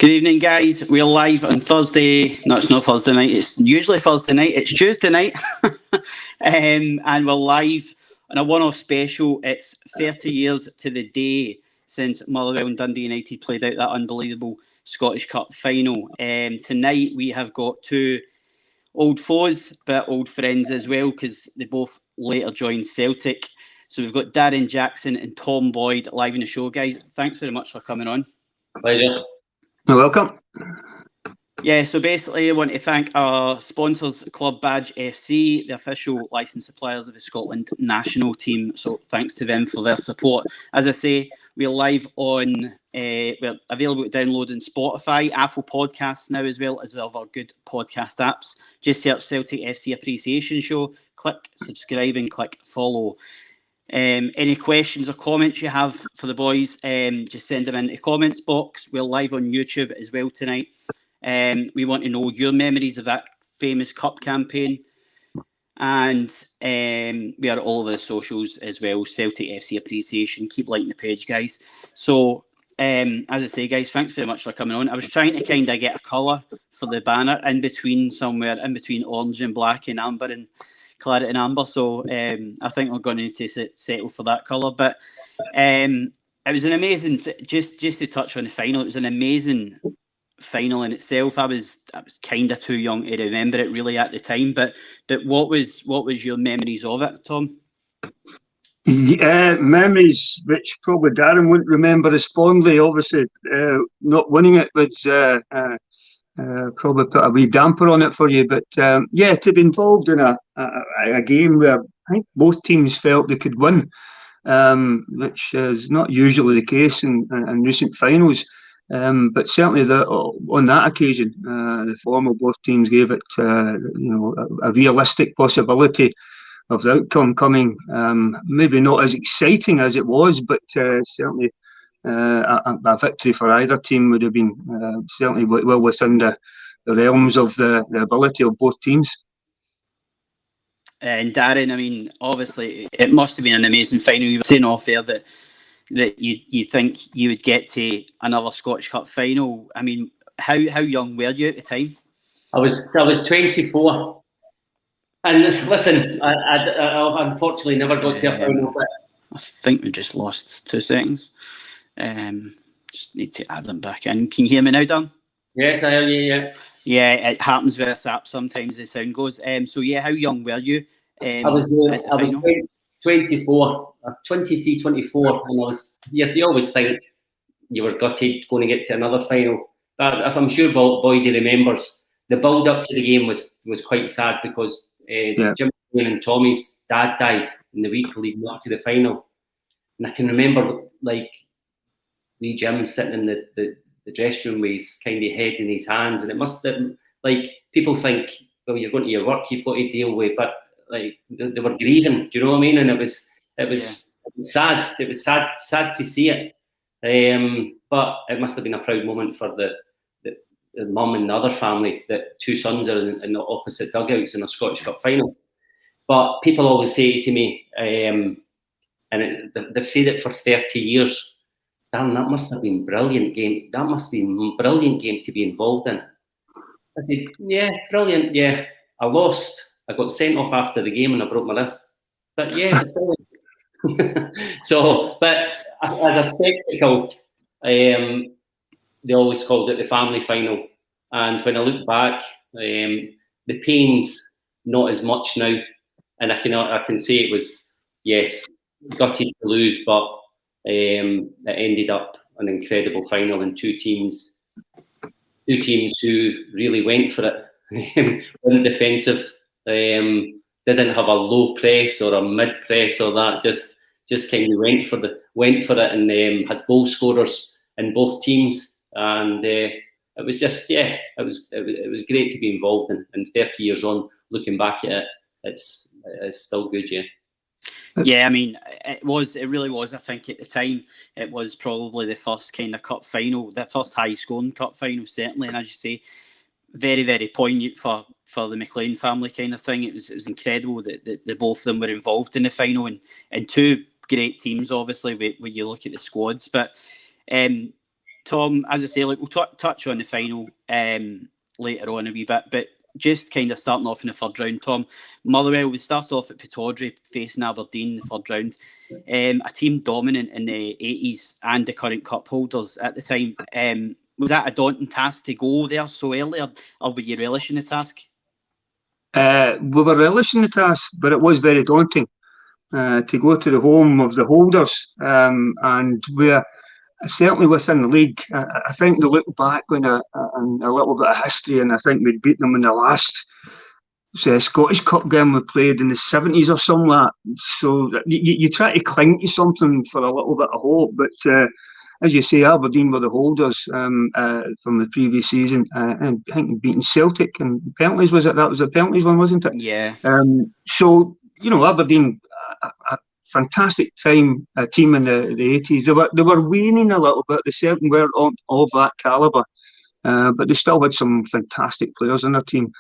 Good evening, guys. We're live on Thursday. No, it's not Thursday night. It's usually Thursday night. It's Tuesday night. And we're live on a one-off special. It's 30 years to the day since Motherwell and Dundee United played out that unbelievable Scottish Cup final. Tonight, we have got two old foes, but old friends as well, because they both later joined Celtic. So we've got Darren Jackson and Tom Boyd live in the show, guys. Thanks very much for coming on. Pleasure. You're welcome. Yeah, so basically I want to thank our sponsors, Club Badge FC, the official licensed suppliers of the Scotland national team. So thanks to them for their support. As I say, we're live on, we're available to download on Spotify, Apple Podcasts now, as well as other good podcast apps. Just search Celtic FC Appreciation Show, click subscribe and click follow. Any questions or comments you have for the boys, just send them in the comments box. We're live on YouTube as well tonight. We want to know your memories of that famous cup campaign. And we are all over the socials as well, Celtic FC Appreciation. Keep liking the page, guys. So, as I say, guys, thanks very much for coming on. I was trying to kind of get a colour for the banner in between orange and black and amber and claret and amber, so I think we're going to need to settle for that colour. But it was an amazing, just to touch on the final, it was an amazing final in itself. I was kind of too young to remember it really at the time, but what was your memories of it, Tom? Yeah, memories which probably Darren wouldn't remember as fondly. Obviously, not winning it was probably put a wee damper on it for you, but yeah, to be involved in a game where I think both teams felt they could win, which is not usually the case in recent finals, but certainly on that occasion, the form of both teams gave it a realistic possibility of the outcome coming. Maybe not as exciting as it was, but certainly a victory for either team would have been certainly well within the realms of the ability of both teams. And Darren, I mean, obviously, it must have been an amazing final. You were saying off air that you think you would get to another Scottish Cup final. I mean, how young were you at the time? I was 24. And listen, I unfortunately never got to a final. But I think we just lost 2 seconds. Just need to add them back in. Can you hear me now, Dan? Yes, I hear you, yeah. Yeah, it happens with this app. Sometimes the sound goes. So yeah, how young were you? I was 24, 23, 24, and you always think you were gutted going to get to another final. But if I'm sure Boydie remembers, the build up to the game was quite sad because Jim and Tommy's dad died in the week leading up to the final. And I can remember wee Jim sitting in the dressing room with his kind of head in his hands, and it must have been people think, well, you're going to your work, you've got to deal with, but they were grieving. Do you know what I mean? And it was sad. It was sad to see it. But it must have been a proud moment for the mum and the other family that 2 sons are in the opposite dugouts in a Scottish Cup final. But people always say to me, and they've said it for 30 years. Darren, that must have been a brilliant game. That must be a brilliant game to be involved in. I said, yeah, brilliant, yeah. I lost. I got sent off after the game and I broke my wrist. But yeah, brilliant. So, but as a spectacle, they always called it the family final. And when I look back, the pain's not as much now. And I can say it was, yes, gutted to lose, but it ended up an incredible final, and two teams who really went for it. Weren't defensive, didn't have a low press or a mid press or that. Just kind of went for it, and had goal scorers in both teams, and it was just it was great to be involved in. And 30 years on, looking back at it, it's still good, yeah. Yeah, I mean, it really was. I think at the time, it was probably the first kind of cup final, the first high-scoring cup final, certainly. And as you say, very, very poignant for the McLean family kind of thing. It was incredible that both of them were involved in the final, and two great teams, obviously, when you look at the squads. But Tom, as I say, like we'll touch on the final later on a wee bit, but just kind of starting off in the third round, Tom, Motherwell, we started off at Pittodrie facing Aberdeen in the third round. A team dominant in the 80s and the current cup holders at the time. Was that a daunting task to go there so early, or were you relishing the task? We were relishing the task, but it was very daunting to go to the home of the holders, and we're certainly within the league. I think they look back on a little bit of history, and I think we'd beat them in the last Scottish Cup game we played in the 70s or something like that. So you try to cling to something for a little bit of hope, but as you say, Aberdeen were the holders from the previous season, and I think beating Celtic and penalties, was it? That was the penalties one, wasn't it? Yeah. So, you know, Aberdeen, a fantastic team in the 80s. They were waning a little bit. They certainly weren't of that calibre, but they still had some fantastic players in their team.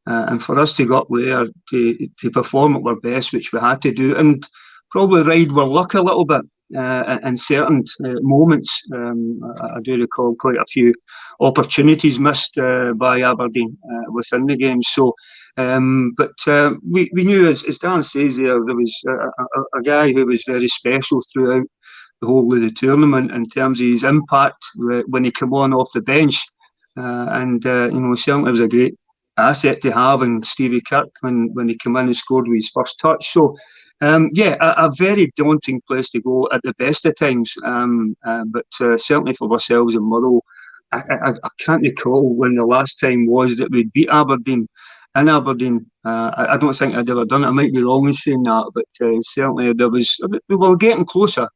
And for us to go up there to perform at our best, which we had to do, and probably ride our luck a little bit in certain moments. I do recall quite a few opportunities missed by Aberdeen within the game. So, but we knew, as Darren says there was a guy who was very special throughout the whole of the tournament in terms of his impact when he came on off the bench. And you know, certainly was a great asset to have, and Stevie Kirk when he came in and scored with his first touch. So a very daunting place to go at the best of times, but certainly for ourselves in Motherwell, I can't recall when the last time was that we'd beat Aberdeen in Aberdeen. I don't think I'd ever done it. I might be wrong in saying that, but certainly we were getting closer.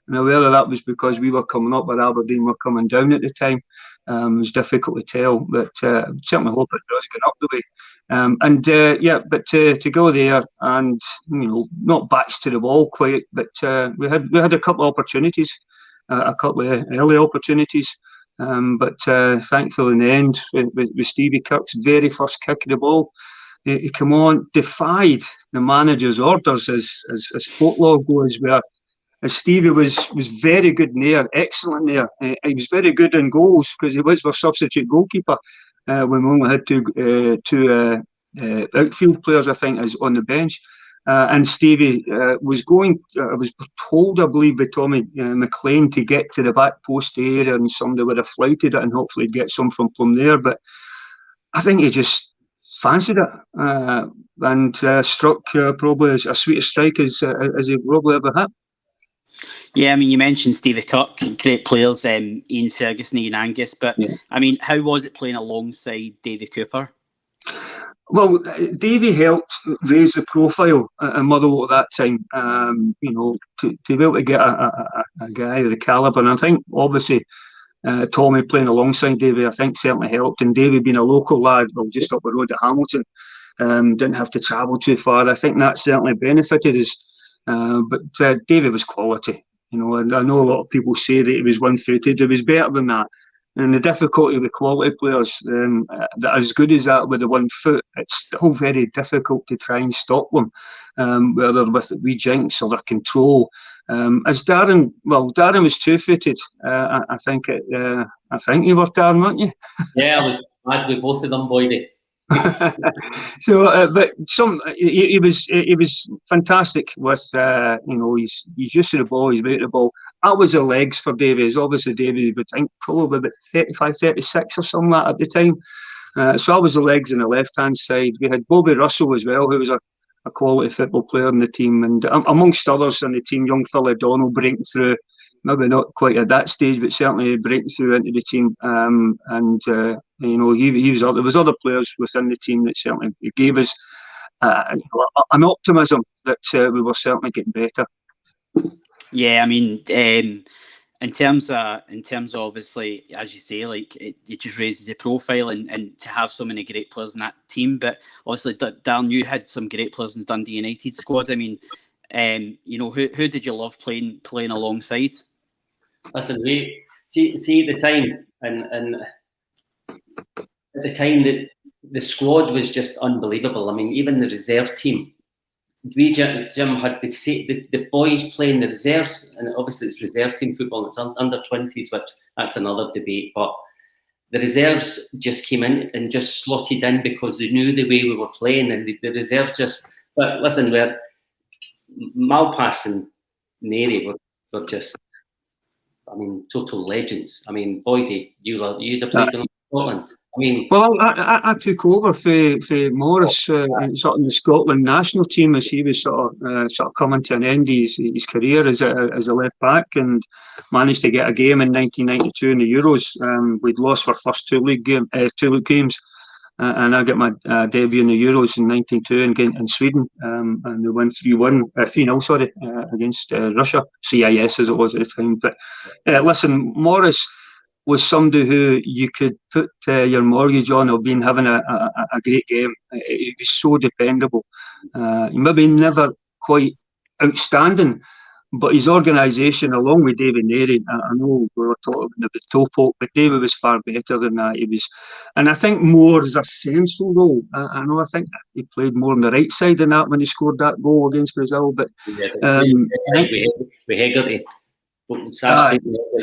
Now, whether that was because we were coming up or Aberdeen were coming down at the time, it was difficult to tell, but certainly hope it does get up the way. But to go there and, you know, not backs to the wall quite, but we had a couple of opportunities, a couple of early opportunities, but thankfully in the end, with Stevie Kirk's very first kick of the ball, he came on, defied the manager's orders, as folklore goes, where Stevie was very good in there, excellent there. He was very good in goals because he was our substitute goalkeeper when we only had two outfield players, I think, as on the bench. And Stevie was going, I was told, I believe, by Tommy McLean to get to the back post area, and somebody would have flighted it and hopefully get some from there. But I think he just fancied it and struck probably as sweet a strike as he probably ever had. Yeah, I mean, you mentioned Stevie Kirk, great players, Ian Ferguson, Ian Angus, but yeah. I mean, how was it playing alongside Davy Cooper? Well, Davy helped raise the profile in Motherwell at that time, you know, to be able to get a guy of the calibre. And I think, obviously, Tommy playing alongside Davy, I think certainly helped. And Davy being a local lad, well, just up the road at Hamilton, didn't have to travel too far. I think that certainly benefited us. But Davy was quality, you know, and I know a lot of people say that he was one-footed. He was better than that. And the difficulty with quality players that are as good as that with the 1 foot, it's still very difficult to try and stop them, whether with the wee jinx or their control. As Darren was 2-footed. I think you were, Darren, weren't you? Yeah, I was mad with both of them, Boydie. So, but he was fantastic with you know, he's used to the ball, he's weight the ball. That was the legs for Davies. Obviously, Davies would think probably about 35, 36 or something like that at the time. So that was the legs on the left hand side. We had Bobby Russell as well, who was a quality football player in the team, and amongst others in the team, young Phil O'Donnell breaking through. Maybe not quite at that stage, but certainly breaking through into the team. You know, he was. There was other players within the team that certainly gave us an optimism that we were certainly getting better. Yeah, I mean, in terms of obviously, as you say, like it just raises the profile, and to have so many great players in that team. But obviously, Darren, you had some great players in the Dundee United squad. I mean, you know, who did you love playing alongside? Listen, see at the time, and at the time that the squad was just unbelievable. I mean, even the reserve team, Jim had the boys playing the reserves, and obviously it's reserve team football, it's under 20s, which that's another debate, but the reserves just came in and just slotted in because they knew the way we were playing, and the reserve just, but listen, Malpass and Neri were just, I mean, total legends. I mean, Boydie, you'd have played in Scotland. I mean, well, I took over for Morris sort of the Scotland national team as he was sort of coming to an end of his career as a left back, and managed to get a game in 1992 in the Euros. We'd lost our first two league games, and I got my debut in the Euros in 1992 in Sweden, and we won 3-0 against Russia, CIS as it was at the time. But listen, Morris was somebody who you could put your mortgage on of being having a great game. He was so dependable. Maybe never quite outstanding, but his organisation, along with David Neri, I know we were talking about Topol, but David was far better than that. He was, and I think more as a central role. I think he played more on the right side than that when he scored that goal against Brazil. But we Hegarty. I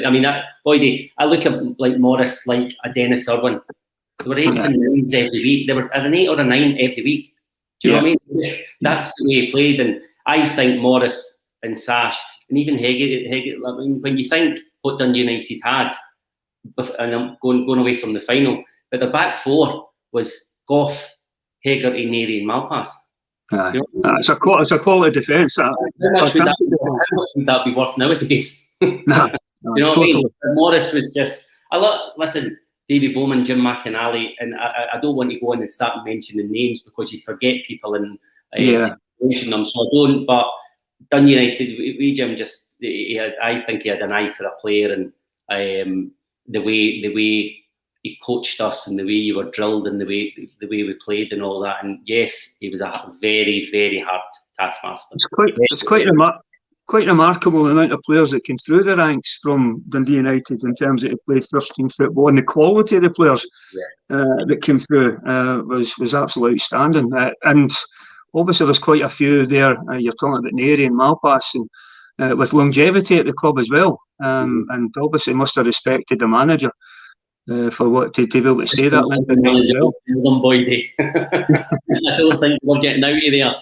mean, Boydie, I look at like Morris, like a Dennis Irwin. There were 8s and 9s every week. They were an 8 or a 9 every week. Do you know what I mean? That's the way he played, and I think Morris and Sash and even Hegarty. I mean, when you think what Dundee United had, and I'm going away from the final, but the back four was Gough, Hegarty, Neri, and Malpass. It's a quality defence. How much would that be worth nowadays? You know what I mean? Morris was just. Listen, Davy Bowman, Jim McInally, and I don't want to go in and start mentioning names because you forget people and mention them. So I don't. But Dundee United, Jim just. I think he had an eye for a player, and the way he coached us and the way you were drilled and the way we played and all that. And yes, he was a very, very hard taskmaster. It's quite remarkable the amount of players that came through the ranks from Dundee United in terms of play first team football, and the quality of the players that came through was absolutely outstanding. And obviously there's quite a few there. You're talking about Neri and Malpass, and with longevity at the club as well. And obviously must have respected the manager. For what to be able to say that length of time as well. I don't think we're getting out of there.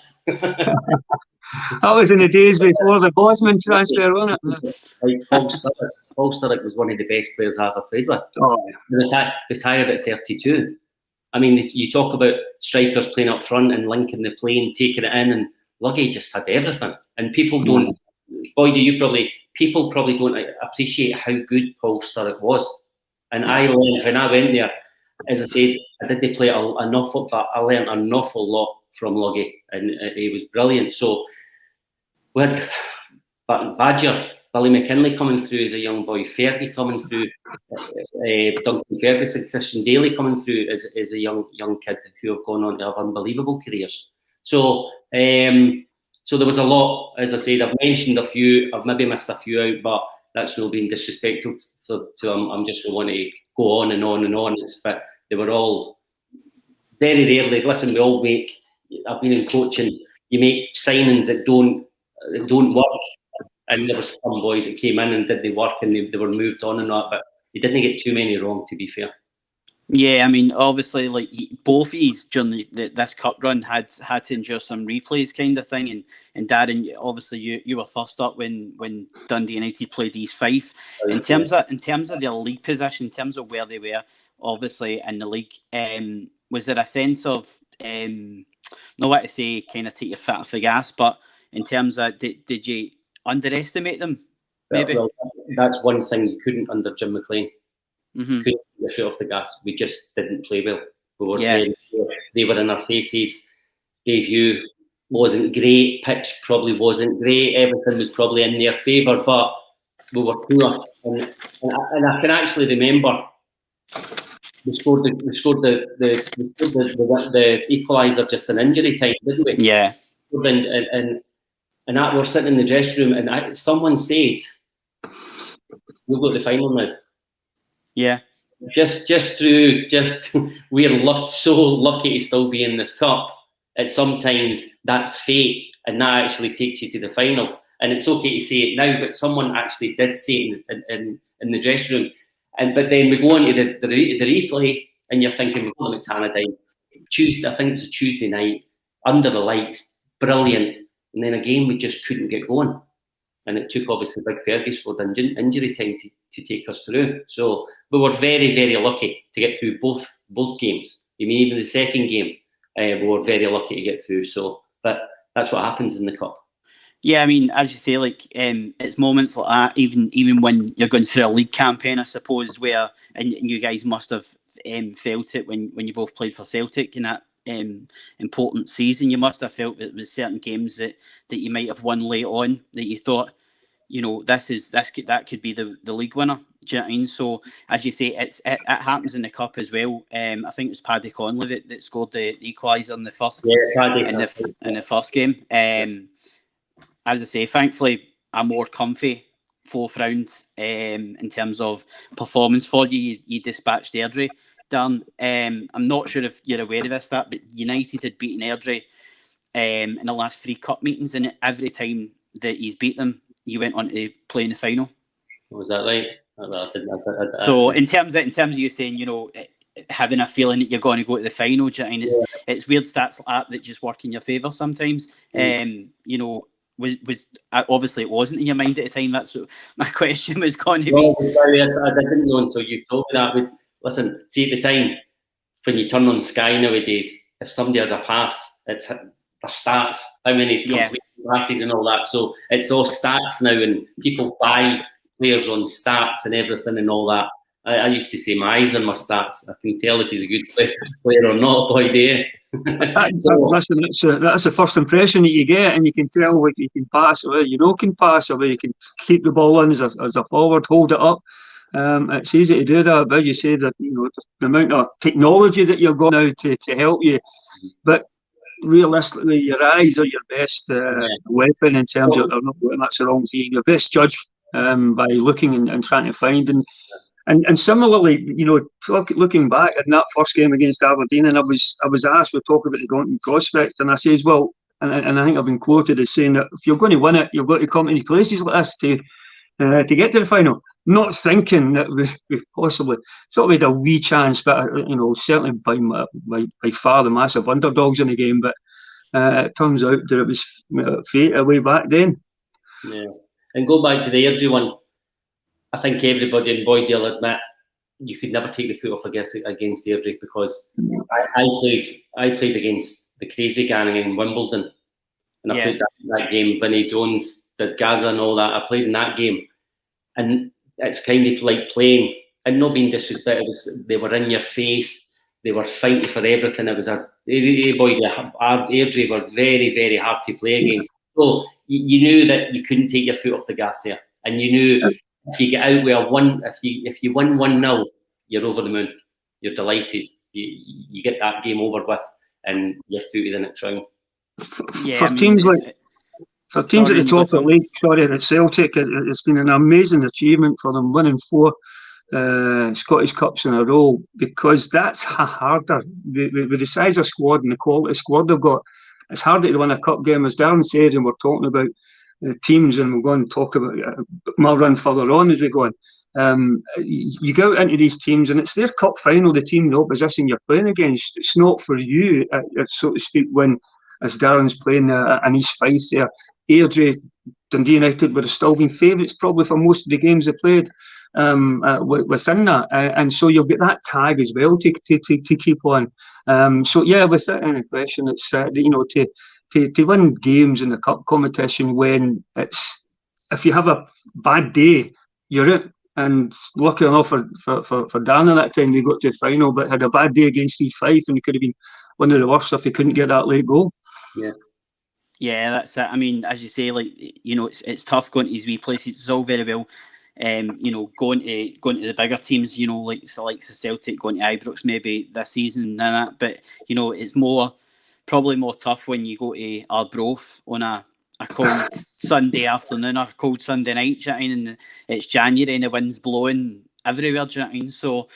That was in the days before the Bosman transfer, wasn't it? Like Paul Sturrock was one of the best players I ever played with. Retired at 32. I mean, you talk about strikers playing up front and linking the play and taking it in, and Luggy just had everything. And people don't. People probably don't appreciate how good Paul Sturrock was. And I learned when I went there, as I said, I did play an awful, but I learned an awful lot from Luggy, and he was brilliant. So we had Badger, Billy McKinlay coming through as a young boy, Fergie coming through, Duncan Ferguson, Christian Daly coming through as a young kid who have gone on to have unbelievable careers. So so there was a lot. As I said, I've mentioned a few, I've maybe missed a few out, but that's not being disrespectful to them. I'm just want to go on and on and on. But they were all very rarely. Listen, we all make. I've been in coaching. You make signings that don't work, and there were some boys that came in and did the work, and they were moved on and that. But you didn't get too many wrong, to be fair. Yeah, I mean, obviously, like both of these during this cup run had to endure some replays, kind of thing. And Darren, obviously, you were first up when Dundee United played East Fife. In terms of their league position, in terms of where they were, obviously in the league, was there a sense of not what to say, kind of take your foot off the gas, but in terms of did you underestimate them? Maybe that's one thing you couldn't under Jim McLean. Mm-hmm. Couldn't get the foot off the gas. We just didn't play well. They were in our faces. Debut wasn't great. Pitch probably wasn't great. Everything was probably in their favour, but we were poor. And I can actually remember we scored the equaliser just in injury time, didn't we? Yeah. And that we're sitting in the dressing room, and someone said, "We'll go to the final now." Yeah, just we're so lucky to still be in this cup. At sometimes that's fate, and that actually takes you to the final. And it's okay to say it now, but someone actually did say it in the dressing room. But then we go on to the replay, and you're thinking, we're going to Tannadice. Tuesday, I think it was a Tuesday night, under the lights, brilliant. And then again, we just couldn't get going. And it took, obviously, Big Fergie scored injury time to take us through. So we were very, very lucky to get through both games. I mean, even the second game, we were very lucky to get through. So, but that's what happens in the Cup. Yeah, I mean, as you say, like it's moments like that, even when you're going through a league campaign, I suppose, where and you guys must have felt it when you both played for Celtic in that important season. You must have felt that there was certain games that you might have won late on that you thought, you know, that could be the league winner. Do you know what I mean? So as you say, it happens in the Cup as well. I think it was Paddy Conley that scored the equaliser in the first in the first game. As I say, thankfully, a more comfy fourth round in terms of performance for you. You dispatched Airdrie, Darren. I'm not sure if you're aware of this, but United had beaten Airdrie in the last 3 cup meetings, and every time that he's beat them, you went on to play in the final. Was that right? So in terms of you saying, you know, having a feeling that you're going to go to the final, do you know what I mean? It's weird stats like that just work in your favour sometimes. You know. Was obviously it wasn't in your mind at the time. That's what my question was going to be. Sorry, I didn't know until you told me that. But listen, see, at the time when you turn on Sky nowadays, if somebody has a pass, it's their stats, how many complete passes and all that. So it's all stats now, and people buy players on stats and everything and all that. I used to say my eyes on my stats. I can tell if he's a good player or not, boy, do you? Listen, that's the first impression that you get, and you can tell what you can pass, or you know can pass, or you can keep the ball in as a forward, hold it up. It's easy to do that, but as you say, that you know the amount of technology that you've got now to help you, but realistically, your eyes are your best weapon in terms of that's the wrong thing. Your best judge by looking and trying to find and similarly, you know, looking back at that first game against Aberdeen, and I was asked to talk about the Gonton prospect, and I says, well, and I think I've been quoted as saying that if you're going to win it, you've got to come to places like this to get to the final. Not thinking that we possibly sort of had a wee chance, but you know, certainly by far the massive underdogs in the game. But it turns out that it was fate way back then. Yeah, and go back to the Airdrie one. I think everybody, and Boyd will admit, you could never take the foot off against Airdrie, because I played against the crazy gang in Wimbledon, and I played that game. Vinnie Jones did Gaza and all that. I played in that game, and it's kind of like playing, and not being disrespectful. They were in your face. They were fighting for everything. It was Airdrie were very, very hard to play against. So you knew that you couldn't take your foot off the gas there, and you knew. If you get out with if you win 1-0, you're over the moon. You're delighted. You get that game over with, and you're through to the next round. For teams at the top of the league, at Celtic, it's been an amazing achievement for them, winning 4 Scottish Cups in a row, because that's harder. With the size of squad and the quality of squad they've got, it's harder to win a cup game, as Darren said, and we're talking about teams, and we're going to talk about my run further on as we go on. You go into these teams, and it's their cup final, the team, the opposition you're playing against. It's not for you, so to speak, when, as Darren's playing in East Fife there, Airdrie, Dundee United would have still been favourites probably for most of the games they played within that. And so you'll get that tag as well to keep on. So yeah, without any question, it's, you know, to win games in the cup competition when it's, if you have a bad day, you're out. And lucky enough for Darren at that time, they got to the final, but had a bad day against East Fife, and he could have been one of the worst if he couldn't get that late goal. Yeah, that's it. I mean, as you say, like, you know, it's tough going to these wee places. It's all very well, you know, going to the bigger teams, you know, like the likes of Celtic, going to Ibrox maybe this season and that. But you know, it's probably more tough when you go to Arbroath on a cold Sunday afternoon or a cold Sunday night, do you know what I mean? And it's January and the wind's blowing everywhere, do you know what I mean? So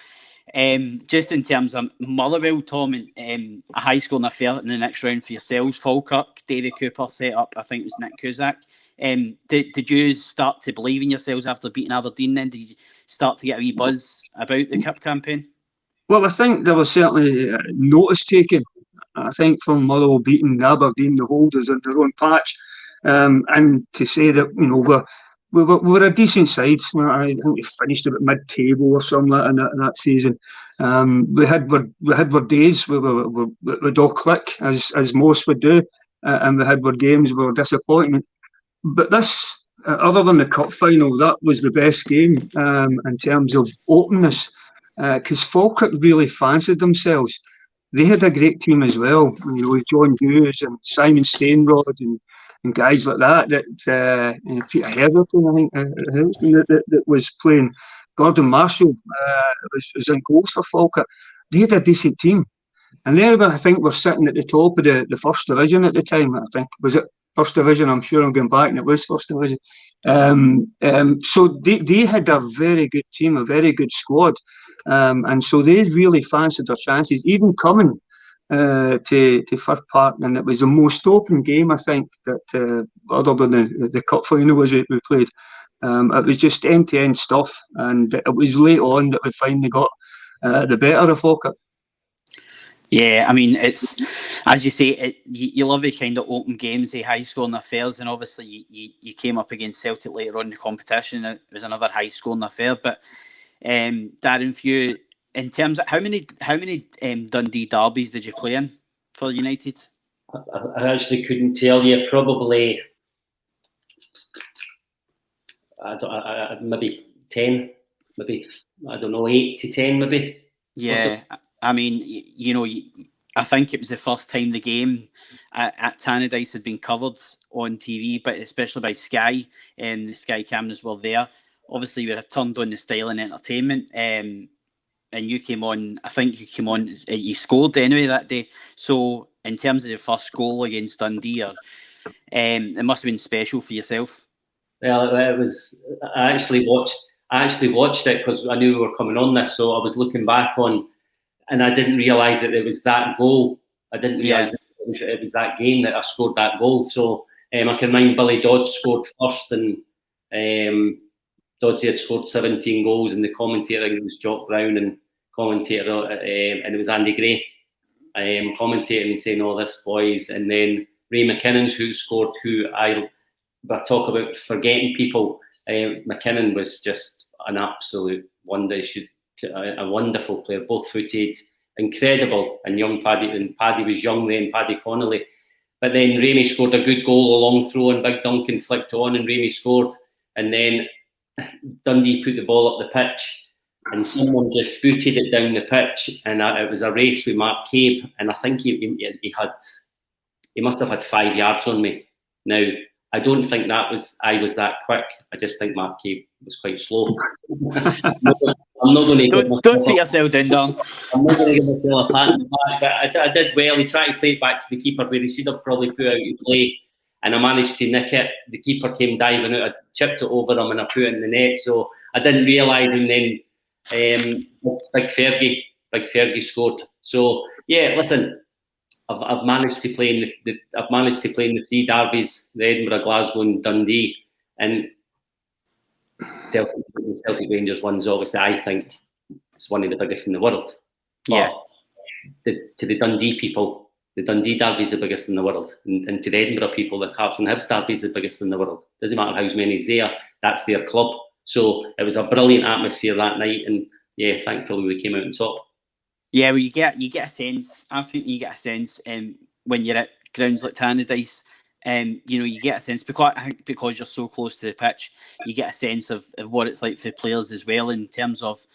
Just in terms of Motherwell, Tom, a high scoring affair in the next round for yourselves. Falkirk, Davy Cooper set up, I think it was Nick Cusack. Did you start to believe in yourselves after beating Aberdeen then? Did you start to get a wee buzz about the Cup campaign? Well, I think there was certainly notice taken. I think from Motherwell beating Aberdeen, the holders in their own patch, and to say that we were a decent side. I think we finished about mid-table or something like in that season. We had our days where we'd all click as most would do, and we had our games where we were disappointing. But this, other than the cup final, that was the best game in terms of openness, because Falkirk really fancied themselves. They had a great team as well, with John Hughes and Simon Stainrod and guys like that. Peter Heatherton, I think, that was playing. Gordon Marshall was in goals for Falkirk. They had a decent team, and they, I think, were sitting at the top of the first division at the time. I think, was it first division? I'm sure I'm going back, and it was first division. So they had a very good team, a very good squad. And so they really fancied their chances, even coming to Fir Park, and it was the most open game, I think, that other than the cup final we played. It was just end-to-end stuff, and it was late on that we finally got the better of Falkirk. Yeah, I mean, it's, as you say, you love the kind of open games, the high-scoring affairs, and obviously you came up against Celtic later on in the competition. It was another high-scoring affair, but Darren, for you, in terms of how many Dundee derbies did you play in for United? I actually couldn't tell you. Probably, maybe 10, maybe, I don't know, 8 to 10, maybe. Yeah, I mean, I think it was the first time the game at Tannadice had been covered on TV, but especially by Sky, and the Sky cameras were there. Obviously, we had turned on the style and entertainment, and you came on. I think you came on. You scored anyway that day. So, in terms of the first goal against Dundee, it must have been special for yourself. Well, it was. I actually watched it because I knew we were coming on this. So I was looking back on, and I didn't realise that it was that goal. I didn't realise it was that game that I scored that goal. So I can mind Billy Dodds scored first, and Doddsy had scored 17 goals, and the commentator, I think it was Jock Brown, and commentator, and it was Andy Gray, commentating and saying, "Oh, this boys," and then Ray McKinnon, who scored, I talk about forgetting people. McKinnon was just an absolute wonder. A wonderful player, both-footed, incredible, and young Paddy. And Paddy was young then, Paddy Connolly. But then Ramey scored a good goal, a long throw, and Big Duncan flicked on, and Ramey scored. And then Dundee put the ball up the pitch, and someone just booted it down the pitch, and it was a race with Mark Cabe, and I think he must have had 5 yards on me. Now, I don't think I was that quick. I just think Mark Cabe was quite slow. I'm not going to don't put yourself down, Darren. I'm not going to give myself a pat on the back, but I did well. He tried to play it back to the keeper where he should have probably put out in play, and I managed to nick it. The keeper came diving out, I chipped it over him, and I put it in the net. So I didn't realise, and then Big Fergie scored. So yeah, listen, I've managed to play in the 3 derbies: the Edinburgh, Glasgow, and Dundee, and the Celtic Rangers one's obviously, I think, it's one of the biggest in the world. Yeah. But to the Dundee people, the Dundee derby is the biggest in the world, and to the Edinburgh people, the Hearts and Hibs derby is the biggest in the world. Doesn't matter how many's there, that's their club. So it was a brilliant atmosphere that night, and yeah, thankfully we came out on top. Yeah, well, you get a sense. I think you get a sense when you're at grounds like Tannadice. You get a sense because you're so close to the pitch, you get a sense of what it's like for players as well. In terms of,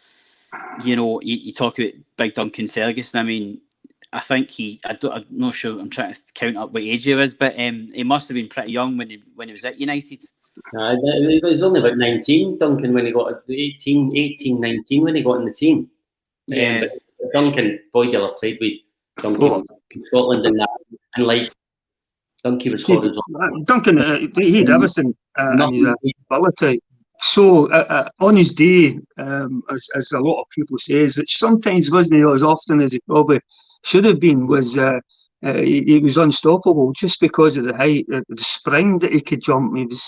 you talk about Big Duncan Ferguson. I mean, I think I'm not sure. I'm trying to count up what age he was, but he must have been pretty young when he was at United. He was only about 19, Duncan, when he got 18, 19 when he got in the team. Yeah. But Duncan, Boydell have played with Duncan in Scotland and that, and like Duncan was horrible. Duncan, he had everything. And he's ability. So on his day, as a lot of people says, which sometimes wasn't as often as he probably should have been, was he was unstoppable just because of the height, the spring that he could jump. He was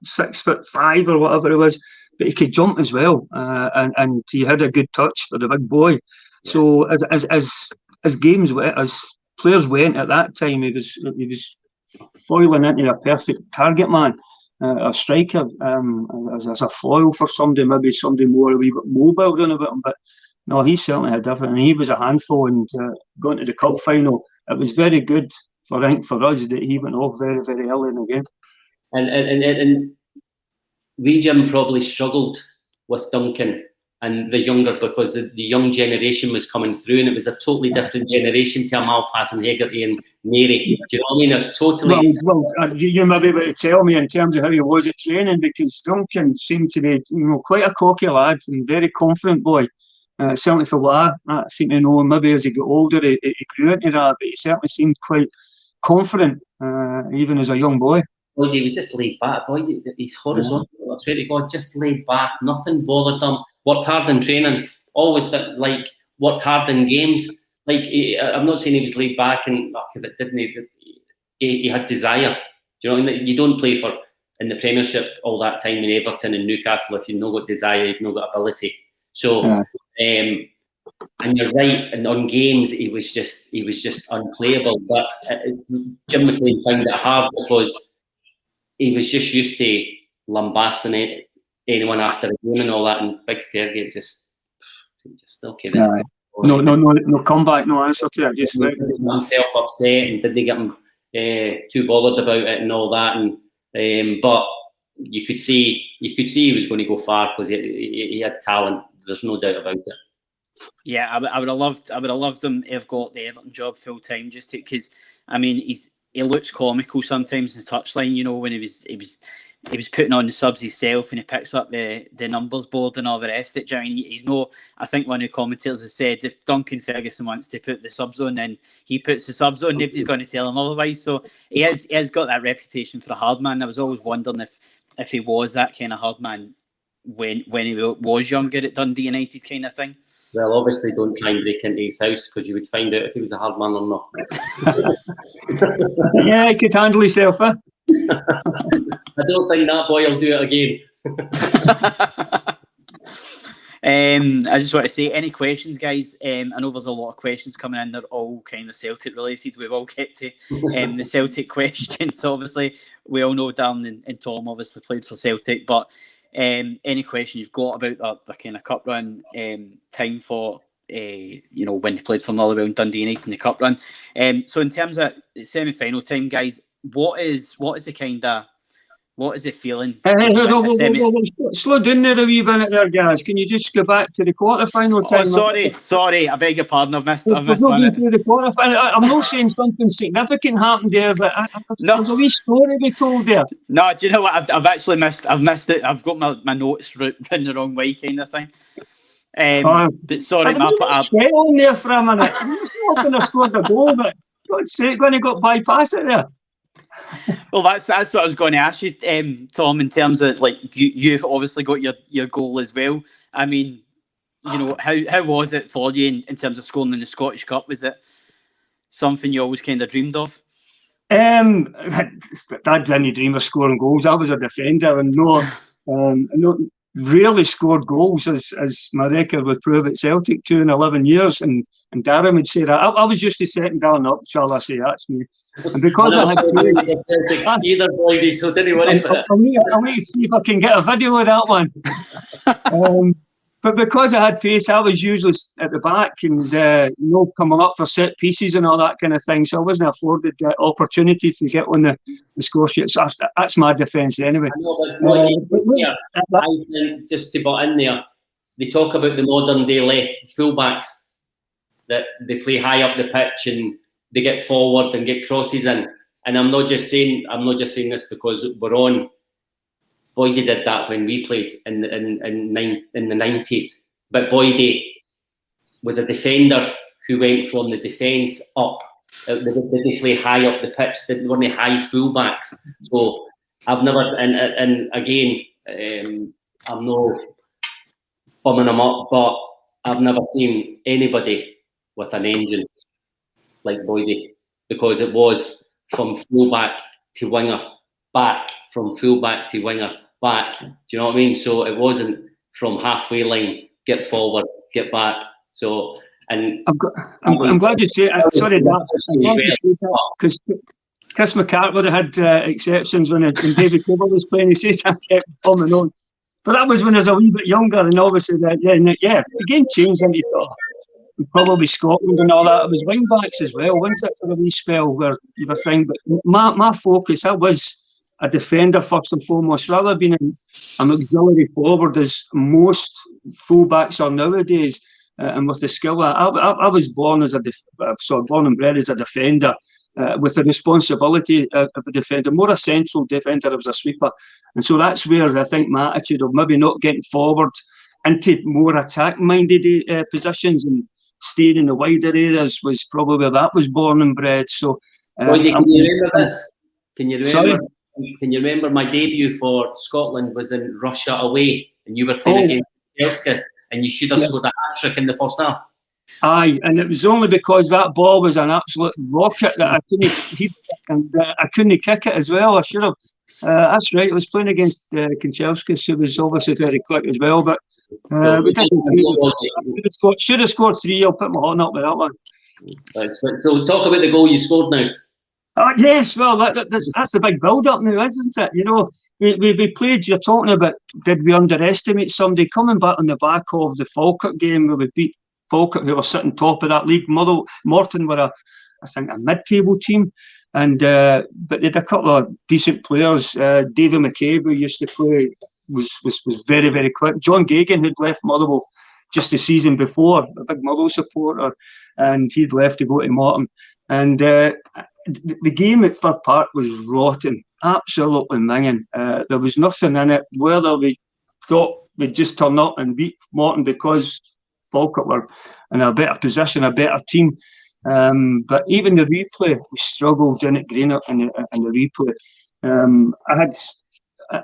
6'5" or whatever it was, but he could jump as well, and he had a good touch for the big boy. So as games went, as players went at that time, he was foiling into a perfect target man. A striker as a foil for somebody, maybe somebody more a wee bit mobile than about him. But no, he certainly had different. And he was a handful, and going to the cup final, it was very good for us that he went off very, very early in the game. And we, Jim, probably struggled with Duncan and the younger, because the young generation was coming through, and it was a totally different generation to Malpass and Hegarty and Mary. Do you know what I mean? Totally. Well, you may be able to tell me in terms of how he was at training, because Duncan seemed to be, quite a cocky lad and very confident boy. Certainly for what I seem to know, maybe as he got older, he grew into that, but he certainly seemed quite confident, even as a young boy. Boy, he was just laid back. Boy, he's horizontal. I swear to God, just laid back. Nothing bothered him. Worked hard in training. Always worked hard in games. I'm not saying he was laid back and if it didn't. He had desire. Do you know what I mean? You don't play in the Premiership all that time in Everton and Newcastle if you've not got desire, you've not got ability. So, and you're right. And on games, he was just unplayable. But Jim McLean found it hard because he was just used to lambasting anyone after a game and all that. And Big Fergie just okay. No comeback, no answer to it. Just got himself upset and didn't get him too bothered about it and all that. And but you could see he was going to go far because he had talent. There's no doubt about it. Yeah, I would have loved him to have got the Everton job full time, just because he looks comical sometimes in the touchline. When he was putting on the subs himself, and he picks up the numbers board and all the rest of it. He's no. I think one of the commentators has said if Duncan Ferguson wants to put the subs on, then he puts the subs on. Nobody's going to tell him otherwise. So he has got that reputation for a hard man. I was always wondering if he was that kind of hard man when he was younger at Dundee United kind of thing. Well, obviously, don't try and break into his house because you would find out if he was a hard man or not. Yeah, he could handle himself, huh? I don't think that boy will do it again. I just want to say, any questions, guys? I know there's a lot of questions coming in. They're all kind of Celtic related. We will get to the Celtic questions. Obviously, we all know Darren and Tom obviously played for Celtic, but any question you've got about the kind of cup run time for when they played for Motherwell and Dundee United in the cup run. So in terms of semi-final time, guys, what is the feeling? Slow down there a wee bit there, guys. Can you just go back to the quarter-final time? Sorry, I beg your pardon. I've missed one. I'm not saying something significant happened there, but there's a wee story we told there. No, do you know what? I've actually missed it. I've got my notes written the wrong way, kind of thing. But sorry, sweat on there for a minute. I'm not going to score the goal, but God's sake, when he got bypass it there. Well, that's what I was going to ask you, Tom. In terms of you've obviously got your goal as well. I mean, how was it for you in terms of scoring in the Scottish Cup? Was it something you always kind of dreamed of? I didn't dream of scoring goals. I was a defender and rarely scored goals, as my record would prove at Celtic 2 in 11 years. And Darren would say that. I was used to setting Darren up, shall I say? That's me. And because I had either boy, so didn't worry about it. I'll need to see if I can get a video of that one. But because I had pace, I was usually at the back and coming up for set pieces and all that kind of thing. So I wasn't afforded the opportunities to get on the score sheet. So that's my defence anyway. I know, but I think just to butt in there, they talk about the modern day left fullbacks that they play high up the pitch and they get forward and get crosses in. And I'm not just saying this because we're on. Boydie did that when we played in the 90s. But Boydie was a defender who went from the defence up. They play high up the pitch. They weren't high fullbacks. So I've never. And again, I'm not bumming them up, but I've never seen anybody with an engine like Boydie, because it was from fullback to winger, back, from fullback to winger, back. Do you know what I mean? So it wasn't from halfway line, get forward, get back. So, and I'm glad you say it. Sorry, because Chris McCart would have had exceptions when David Cooper was playing. He says I kept coming on. But that was when I was a wee bit younger, and obviously the game changed, and you thought probably Scotland and all that. It was wing backs as well, wasn't it, for a wee spell where you were thinking. But my focus, I was a defender first and foremost, rather than being an auxiliary forward as most fullbacks are nowadays. And with the skill, I was born born and bred as a defender. With the responsibility of a defender, more a central defender. I was a sweeper, and so that's where I think my attitude of maybe not getting forward into more attack-minded positions and staying in the wider areas was probably where that was born and bred. So, can you remember this? Can you remember? Sorry? Can you remember my debut for Scotland was in Russia away, and you were playing against Celtic, and you should have scored a hat-trick in the first half? Aye, and it was only because that ball was an absolute rocket that I couldn't hit it, and I couldn't kick it as well. I should have. That's right. I was playing against Kanchelskis, who was obviously very quick as well. But we didn't. Should have scored 3. I'll put my hand up with that one. Right, so talk about the goal you scored now. Yes, well, that's the big build-up now, isn't it? You know, we played. You're talking about, did we underestimate somebody coming back on the back of the Falkirk game where we beat Falkirk, who were sitting top of that league. Morton were I think a mid-table team, and but they had a couple of decent players. David McCabe, who used to play, was very, very quick. John Gagan, who'd left Motherwell just the season before, a big Motherwell supporter, and he'd left to go to Morton. And the game at Fir Park was rotten, absolutely minging. There was nothing in it. Whether we thought we'd just turn up and beat Morton because Falkirk were in a better position, a better team. But even the replay, we struggled in at Greenock in the replay.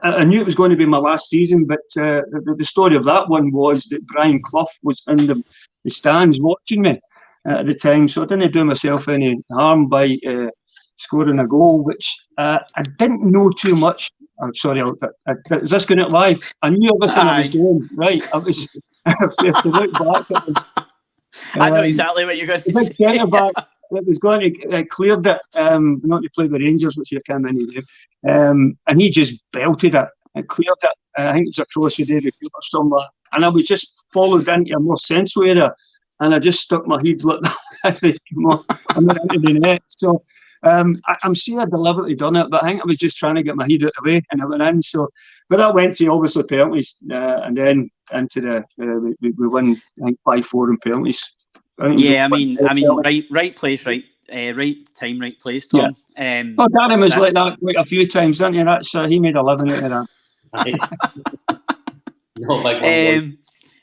I knew it was going to be my last season, but the story of that one was that Brian Clough was in the stands watching me at the time, so I didn't do myself any harm by scoring a goal, which I didn't know too much. I'm sorry, is this going out live? I knew everything I was doing. Right, I was. If you look back, it was. I know exactly what you're going to say. Centre back that was going to cleared it, not to play the Rangers, which you came in, and he just belted it and cleared it. I think it was across the David Cooper somewhere, and I was just followed into a more central area, and I just stuck my head like that. I'm not into the net, so. I'm sure I deliberately done it, but I think I was just trying to get my head out of the way, and I went in. So, but I went to obviously penalties, and then into the we won, I think 5-4 in penalties. I mean, right place, right time, right place, Tom. Yeah. Darren was like that quite a few times, didn't he? That's he made a living out of that.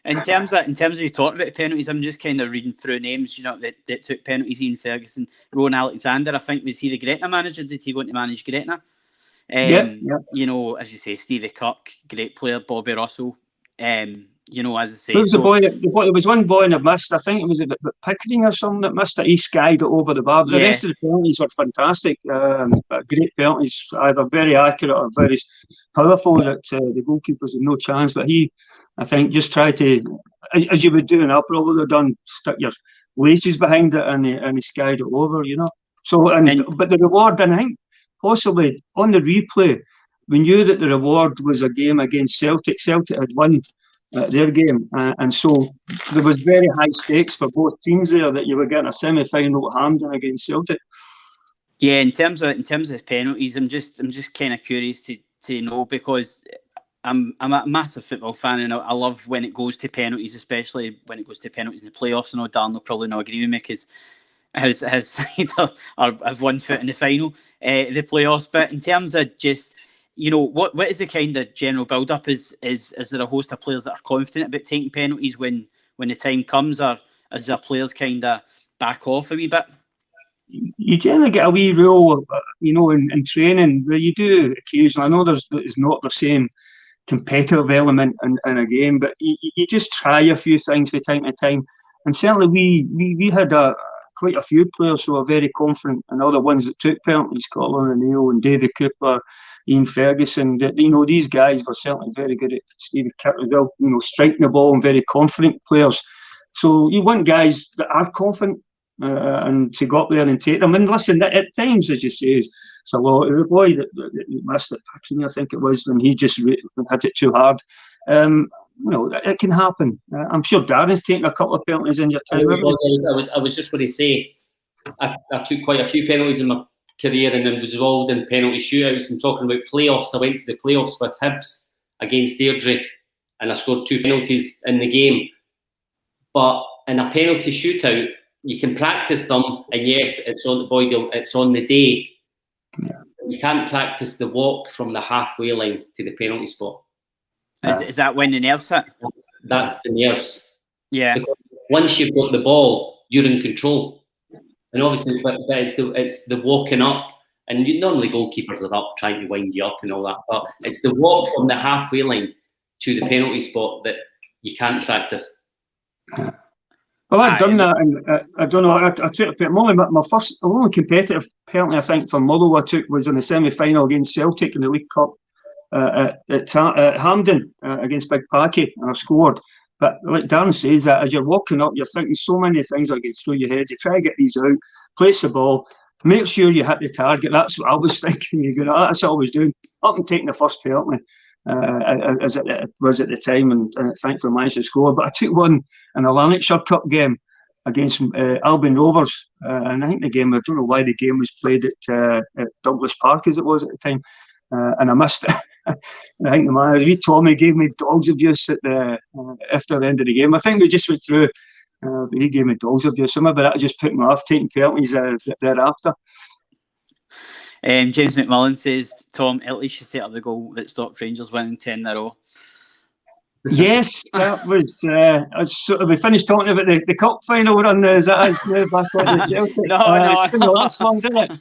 In terms of you talking about penalties, I'm just kind of reading through names, that took penalties. Ian Ferguson, Rowan Alexander. I think, was he the Gretna manager? Did he want to manage Gretna? As you say, Stevie Kirk, great player. Bobby Russell. As I say, there was one boy that missed. I think it was Pickering or something that missed it. He skied it over the bar. The rest of the penalties were fantastic. Great penalties, either very accurate or very powerful. That the goalkeepers had no chance, but he. I think just try to, as you would do, and I'll probably have done, stick your laces behind it and he skied it over, So, but the reward, and I think possibly on the replay, we knew that the reward was a game against Celtic. Celtic had won their game, and so there was very high stakes for both teams there that you were getting a semi-final at Hampden against Celtic. Yeah, in terms of penalties, I'm just kind of curious to know, because I'm a massive football fan, and I love when it goes to penalties, especially when it goes to penalties in the playoffs. I know Darren will probably not agree with me because his side have 1 foot in the final, the playoffs. But in terms of just, what is the kind of general build-up? Is there a host of players that are confident about taking penalties when the time comes, or is there players kind of back off a wee bit? You generally get a wee rule, in training where you do occasionally. I know it's not the same competitive element in a game, but you just try a few things from time to time. And certainly we had quite a few players who were very confident, and other ones that took penalties, Scotland and Neil and David Cooper, Ian Ferguson. These guys were certainly very good at Stevie Kirkwood, striking the ball, and very confident players. So you want guys that are confident and to go up there and take them. And listen, at times, as you say, so the boy that missed it, I think it was, and he just hit it too hard. It can happen. I'm sure Darren's taken a couple of penalties in your time. I was just going to say, I took quite a few penalties in my career, and then was involved in penalty shootouts. I'm talking about playoffs. I went to the playoffs with Hibs against Airdrie, and I scored 2 penalties in the game. But in a penalty shootout, you can practice them, and yes, it's on the day. Yeah. You can't practice the walk from the halfway line to the penalty spot. Is that when the nerves hit? That's the nerves. Yeah. Because once you've got the ball, you're in control. And obviously, but it's the walking up, and normally goalkeepers are up trying to wind you up and all that. But it's the walk from the halfway line to the penalty spot that you can't practice. Well, I've done that, and I don't know. I took my first, only competitive penalty I think for Motherwell I took was in the semi-final against Celtic in the League Cup at Hampden against Big Packy, and I scored. But like Darren says, that as you're walking up, you're thinking so many things that get through your head. You try to get these out, place the ball, make sure you hit the target. That's what I was thinking. That's what I was doing. Up and taking the first penalty, as it was at the time, and thankfully managed to score. But I took one in a Lanarkshire Cup game against Albion Rovers, and I think I don't know why the game was played at Douglas Park as it was at the time, and I missed it. I think the manager, Tommy, gave me dog's abuse after the end of the game. I think we just went through, but he gave me dog's abuse. So maybe that just put me off taking penalties thereafter. James McMullen says, Tom, at least you set up the goal that stopped Rangers winning 10 in a row. Yes, that was. We finished talking about the cup final run as it is now back on the Celtic. No. The last one, didn't it?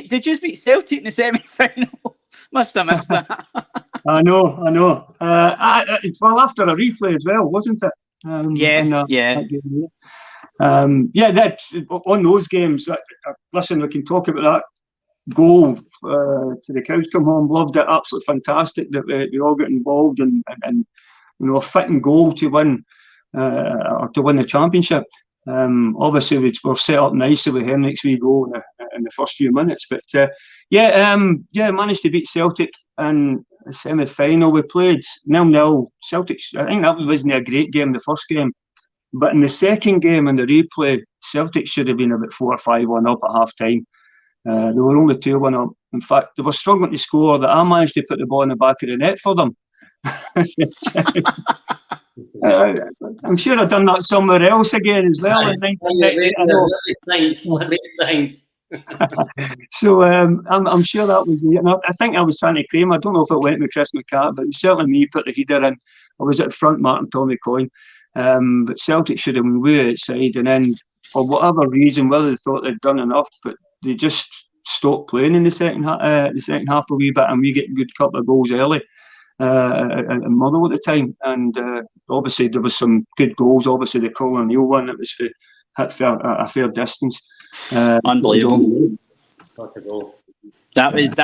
Did you beat Celtic in the semi-final? Must have missed that. I know. Well, after a replay as well, wasn't it? That on those games. Listen, we can talk about that goal to the cows come home. Loved it, absolutely fantastic that we all got involved and a fitting goal to win or to win the championship. Obviously we were set up nicely with Henrik's wee goal in the first few minutes, but managed to beat Celtic in the semi-final. We played 0-0. Celtic, I think that wasn't a great game, the first game, but in the second game in the replay, Celtic should have been about 4 or 5-1 up at half time. They were only 2-1 up. In fact, they were struggling to score. That I managed to put the ball in the back of the net for them. I'm sure I've done that somewhere else again as well. Let me think. So I'm sure that was me. And I think I was trying to claim. I don't know if it went with Chris McCart, but it was certainly me put the header in. I was at the front, Martin Tommy Coyne. But Celtic should have been way outside, and then for whatever reason, whether they thought they'd done enough, but they just stopped playing in the second half a wee bit, and we get a good couple of goals early in Motherwell at the time, and obviously there was some good goals. Obviously the Colin Neal one that was hit a fair distance. Unbelievable. That was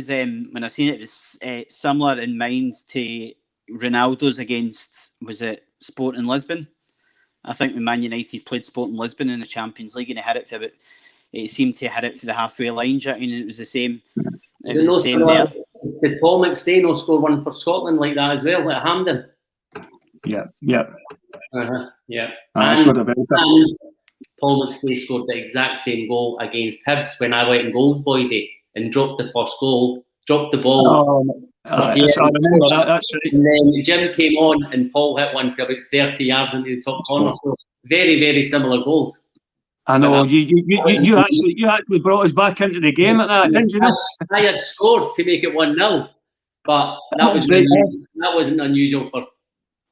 when I seen it was similar in mind to Ronaldo's against, was it Sporting Lisbon? I think when Man United played Sporting Lisbon in the Champions League, and it seemed to hit it for the halfway line, and it was the same. It was the same there. Did Paul McStay score one for Scotland like that as well at Hampden? Yeah. And Paul McStay scored the exact same goal against Hibs when I went in goals boy day and dropped the first goal, dropped the ball. I remember that. That's right. And then Jim came on and Paul hit one for about 30 yards into the top corner. So very, very similar goals. I know you actually brought us back into the game at that, didn't you? I had scored to make it 1-0, but that wasn't unusual for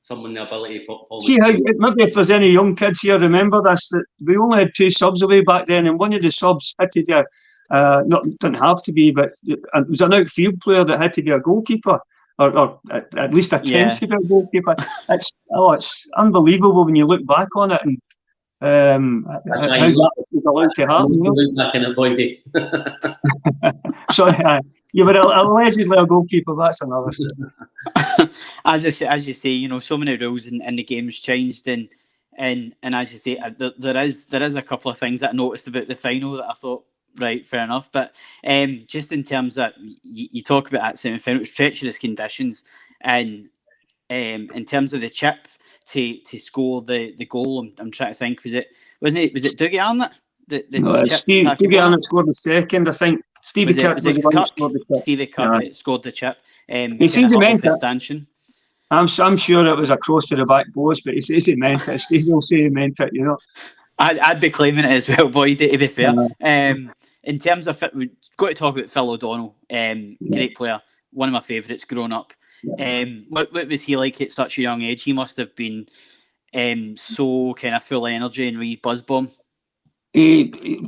someone the ability to Paul. See how maybe if there's any young kids here remember this, that we only had 2 subs away back then, and one of the subs hit Didn't have to be, but it was an outfield player that had to be a goalkeeper, or at least attempt to be a goalkeeper. It's unbelievable when you look back on it, and how that was allowed to happen. Look back in it, Boydie. Sorry, you were allegedly a goalkeeper. That's another thing. As you say, you know, so many rules in the game's changed, and as you say, there is a couple of things that I noticed about the final that I thought, right, fair enough. But just in terms of you talk about that semi-final, it's treacherous conditions, and in terms of the chip to score the goal, I'm trying to think, was it Dougie Arnott? Dougie Arnott scored the second, I think. Stevie Kirk was the one who scored the chip. Stevie Kirk scored the chip. He seemed to meant it. I'm sure it was a cross to the back post, but he says he meant it. Steve will say he meant it, you know. I'd be claiming it as well, Boydie, to be fair. In terms of, we've got to talk about Phil O'Donnell. Great player, one of my favourites growing up. What was he like at such a young age? He must have been so kind of full of energy and wee buzz bomb.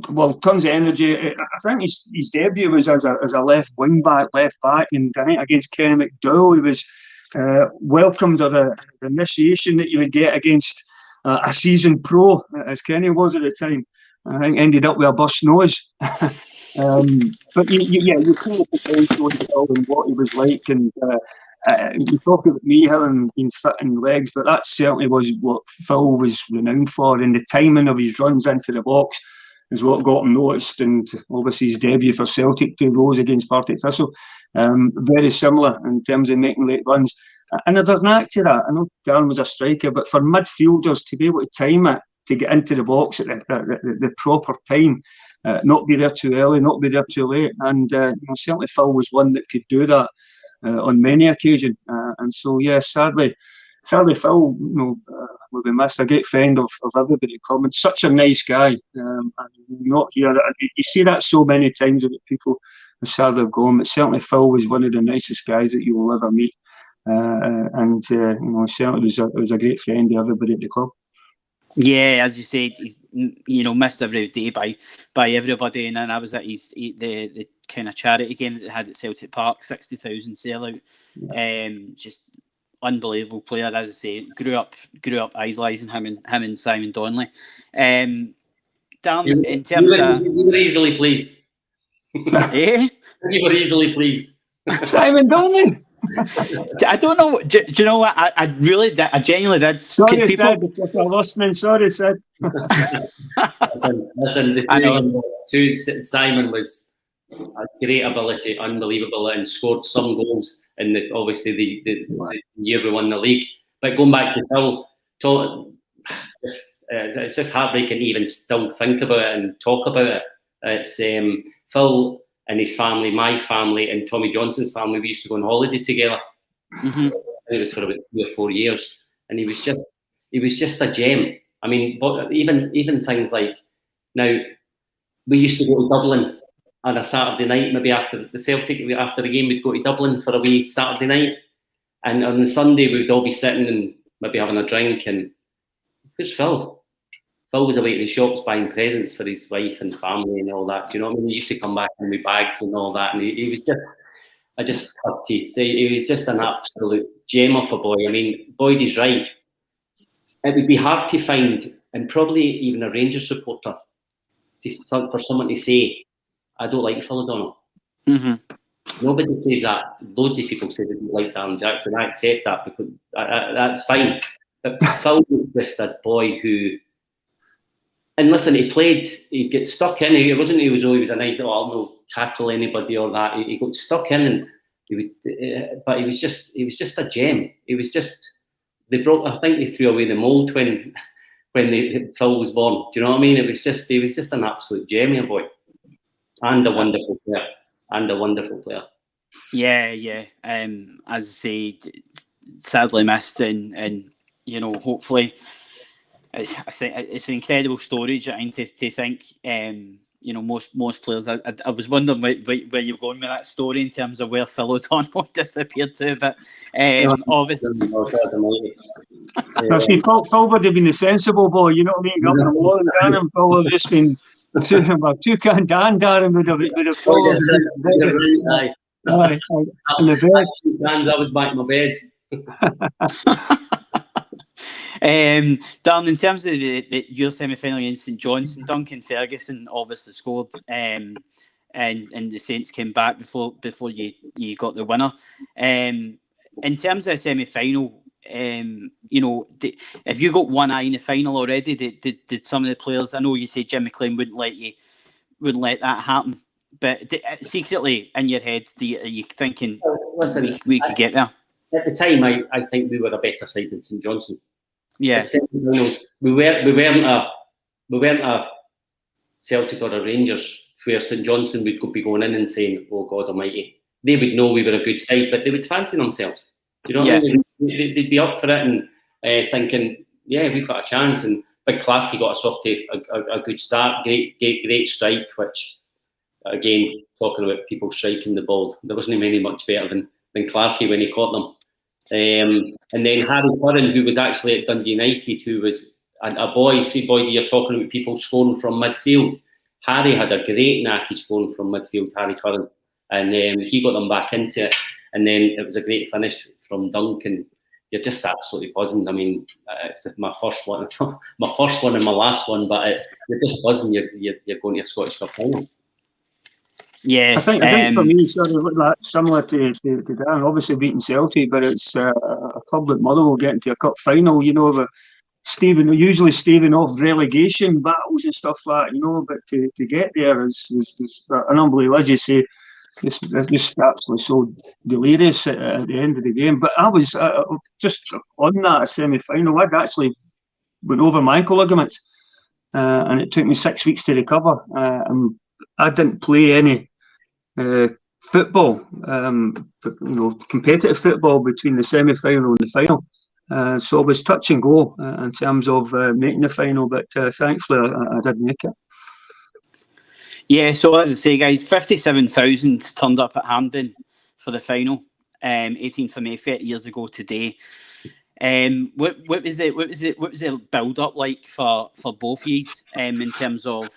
Well, tons of energy. I think his debut was as a left back, and I think against Kenny McDowell, he was welcomed, or the initiation that you would get against a seasoned pro, as Kenny was at the time. I think ended up with a bust nose. But you see the potential and what he was like, and you talk about me having been fit in legs, but that certainly was what Phil was renowned for, and the timing of his runs into the box is what got him noticed, and obviously his debut for Celtic, 2 goals against Partick Thistle, very similar in terms of making late runs. And there's an act to that. I know Darren was a striker, but for midfielders to be able to time it, to get into the box at the proper time, not be there too early, not be there too late, and certainly Phil was one that could do that on many occasions. And so, sadly, Phil, will be missed. A great friend of everybody coming. Such a nice guy. And not here. You see that so many times with people who sadly have gone, but certainly Phil was one of the nicest guys that you will ever meet. And certainly was a great friend to everybody at the club. Yeah, as you said, he's missed every day by everybody, and then I was at the kind of charity game that they had at Celtic Park, 60,000 sellout. Just unbelievable player, as I say. Grew up idolising him and Simon Donnelly. Dan, in terms of you were easily pleased. Eh? You were easily pleased. Simon Donnelly. I don't know. Do you know what? I really did. I genuinely did. Sorry, Sid, if you're listening. Sorry, Sid. Listen, Simon was a great ability, unbelievable, and scored some goals in obviously the year we won the league. But going back to Phil, it's just heartbreaking to even still think about it and talk about it. It's Phil and his family, my family, and Tommy Johnson's family. We used to go on holiday together. Mm-hmm. It was for about 3 or 4 years, and he was just a gem. I mean, even things like now, we used to go to Dublin on a Saturday night, maybe after the Celtic, after the game, we'd go to Dublin for a wee Saturday night, and on the Sunday we'd all be sitting and maybe having a drink. And where's Phil? Phil was away to the shops buying presents for his wife and family and all that. Do you know what I mean? He used to come back in with bags and all that, and he was just an absolute gem of a boy. I mean, Boyd is right. It would be hard to find, and probably even a Rangers supporter, for someone to say, I don't like Phil O'Donnell. Mm-hmm. Nobody says that. Loads of people say they don't like Darren Jackson. I accept that because that's fine. But Phil was just a boy who, and listen, he'd get stuck in. It wasn't he was a nice, I'll not tackle anybody or that. He got stuck in, and but he was just a gem. He was just, I think they threw away the mould when Phil was born. Do you know what I mean? He was just an absolute gem, a boy. And a wonderful player. Yeah. As I say, sadly missed, and hopefully, it's an incredible story. To think, most players. I was wondering where you were going with that story in terms of where Phil O'Donnell disappeared to, but obviously. See, Phil would have been the sensible boy. You know what I mean? Up the wall, and Phil would have just been Toucan Dan Darren would have followed. Aye. Aye, and the bed. Dan's, I was back in my bed. Darren, in terms of your semi-final against St Johnstone, Duncan Ferguson obviously scored, and the Saints came back before you got the winner. In terms of a semi-final, you know, have you got one eye in the final already? Did some of the players? I know you say Jim McLean wouldn't let that happen, but secretly in your head, are you thinking we could get there? At the time, I think we were a better side than St Johnstone. Yeah, we weren't a Celtic or a Rangers where St Johnstone would be going in and saying, "Oh God Almighty," they would know we were a good side, but they would fancy themselves. You know, what I mean? They'd be up for it and thinking, "Yeah, we've got a chance." And Big Clarkey got us off to a good start, great strike. Which, again, talking about people striking the ball, there wasn't many much better than Clarkey when he caught them. And then Harry Curran, who was actually at Dundee United, who was a boy. See, boy, you're talking about people scoring from midfield. Harry had a great knack of scoring from midfield, Harry Curran, and he got them back into it. And then it was a great finish from Duncan. You're just absolutely buzzing. I mean, it's my first one and my last one, but you're just buzzing. You're going to a Scottish Cup final. Yeah, I think for me, similar to Darren, obviously beating Celtic, but it's a club like Motherwell getting to a cup final. You know, usually staving off relegation battles and stuff like that. You know, but to get there is an unbelievable, as you say. Just absolutely so delirious at the end of the game. But I was just on that semi-final. I'd actually went over my ankle ligaments, and it took me 6 weeks to recover. And I didn't play any football, competitive football between the semi-final and the final. So I was touch and go in terms of making the final. But thankfully, I did make it. Yeah, so as I say, guys, 57,000 turned up at Hampden for the final, 18th of May, 30 years ago today. What was it build up like for both of you in terms of,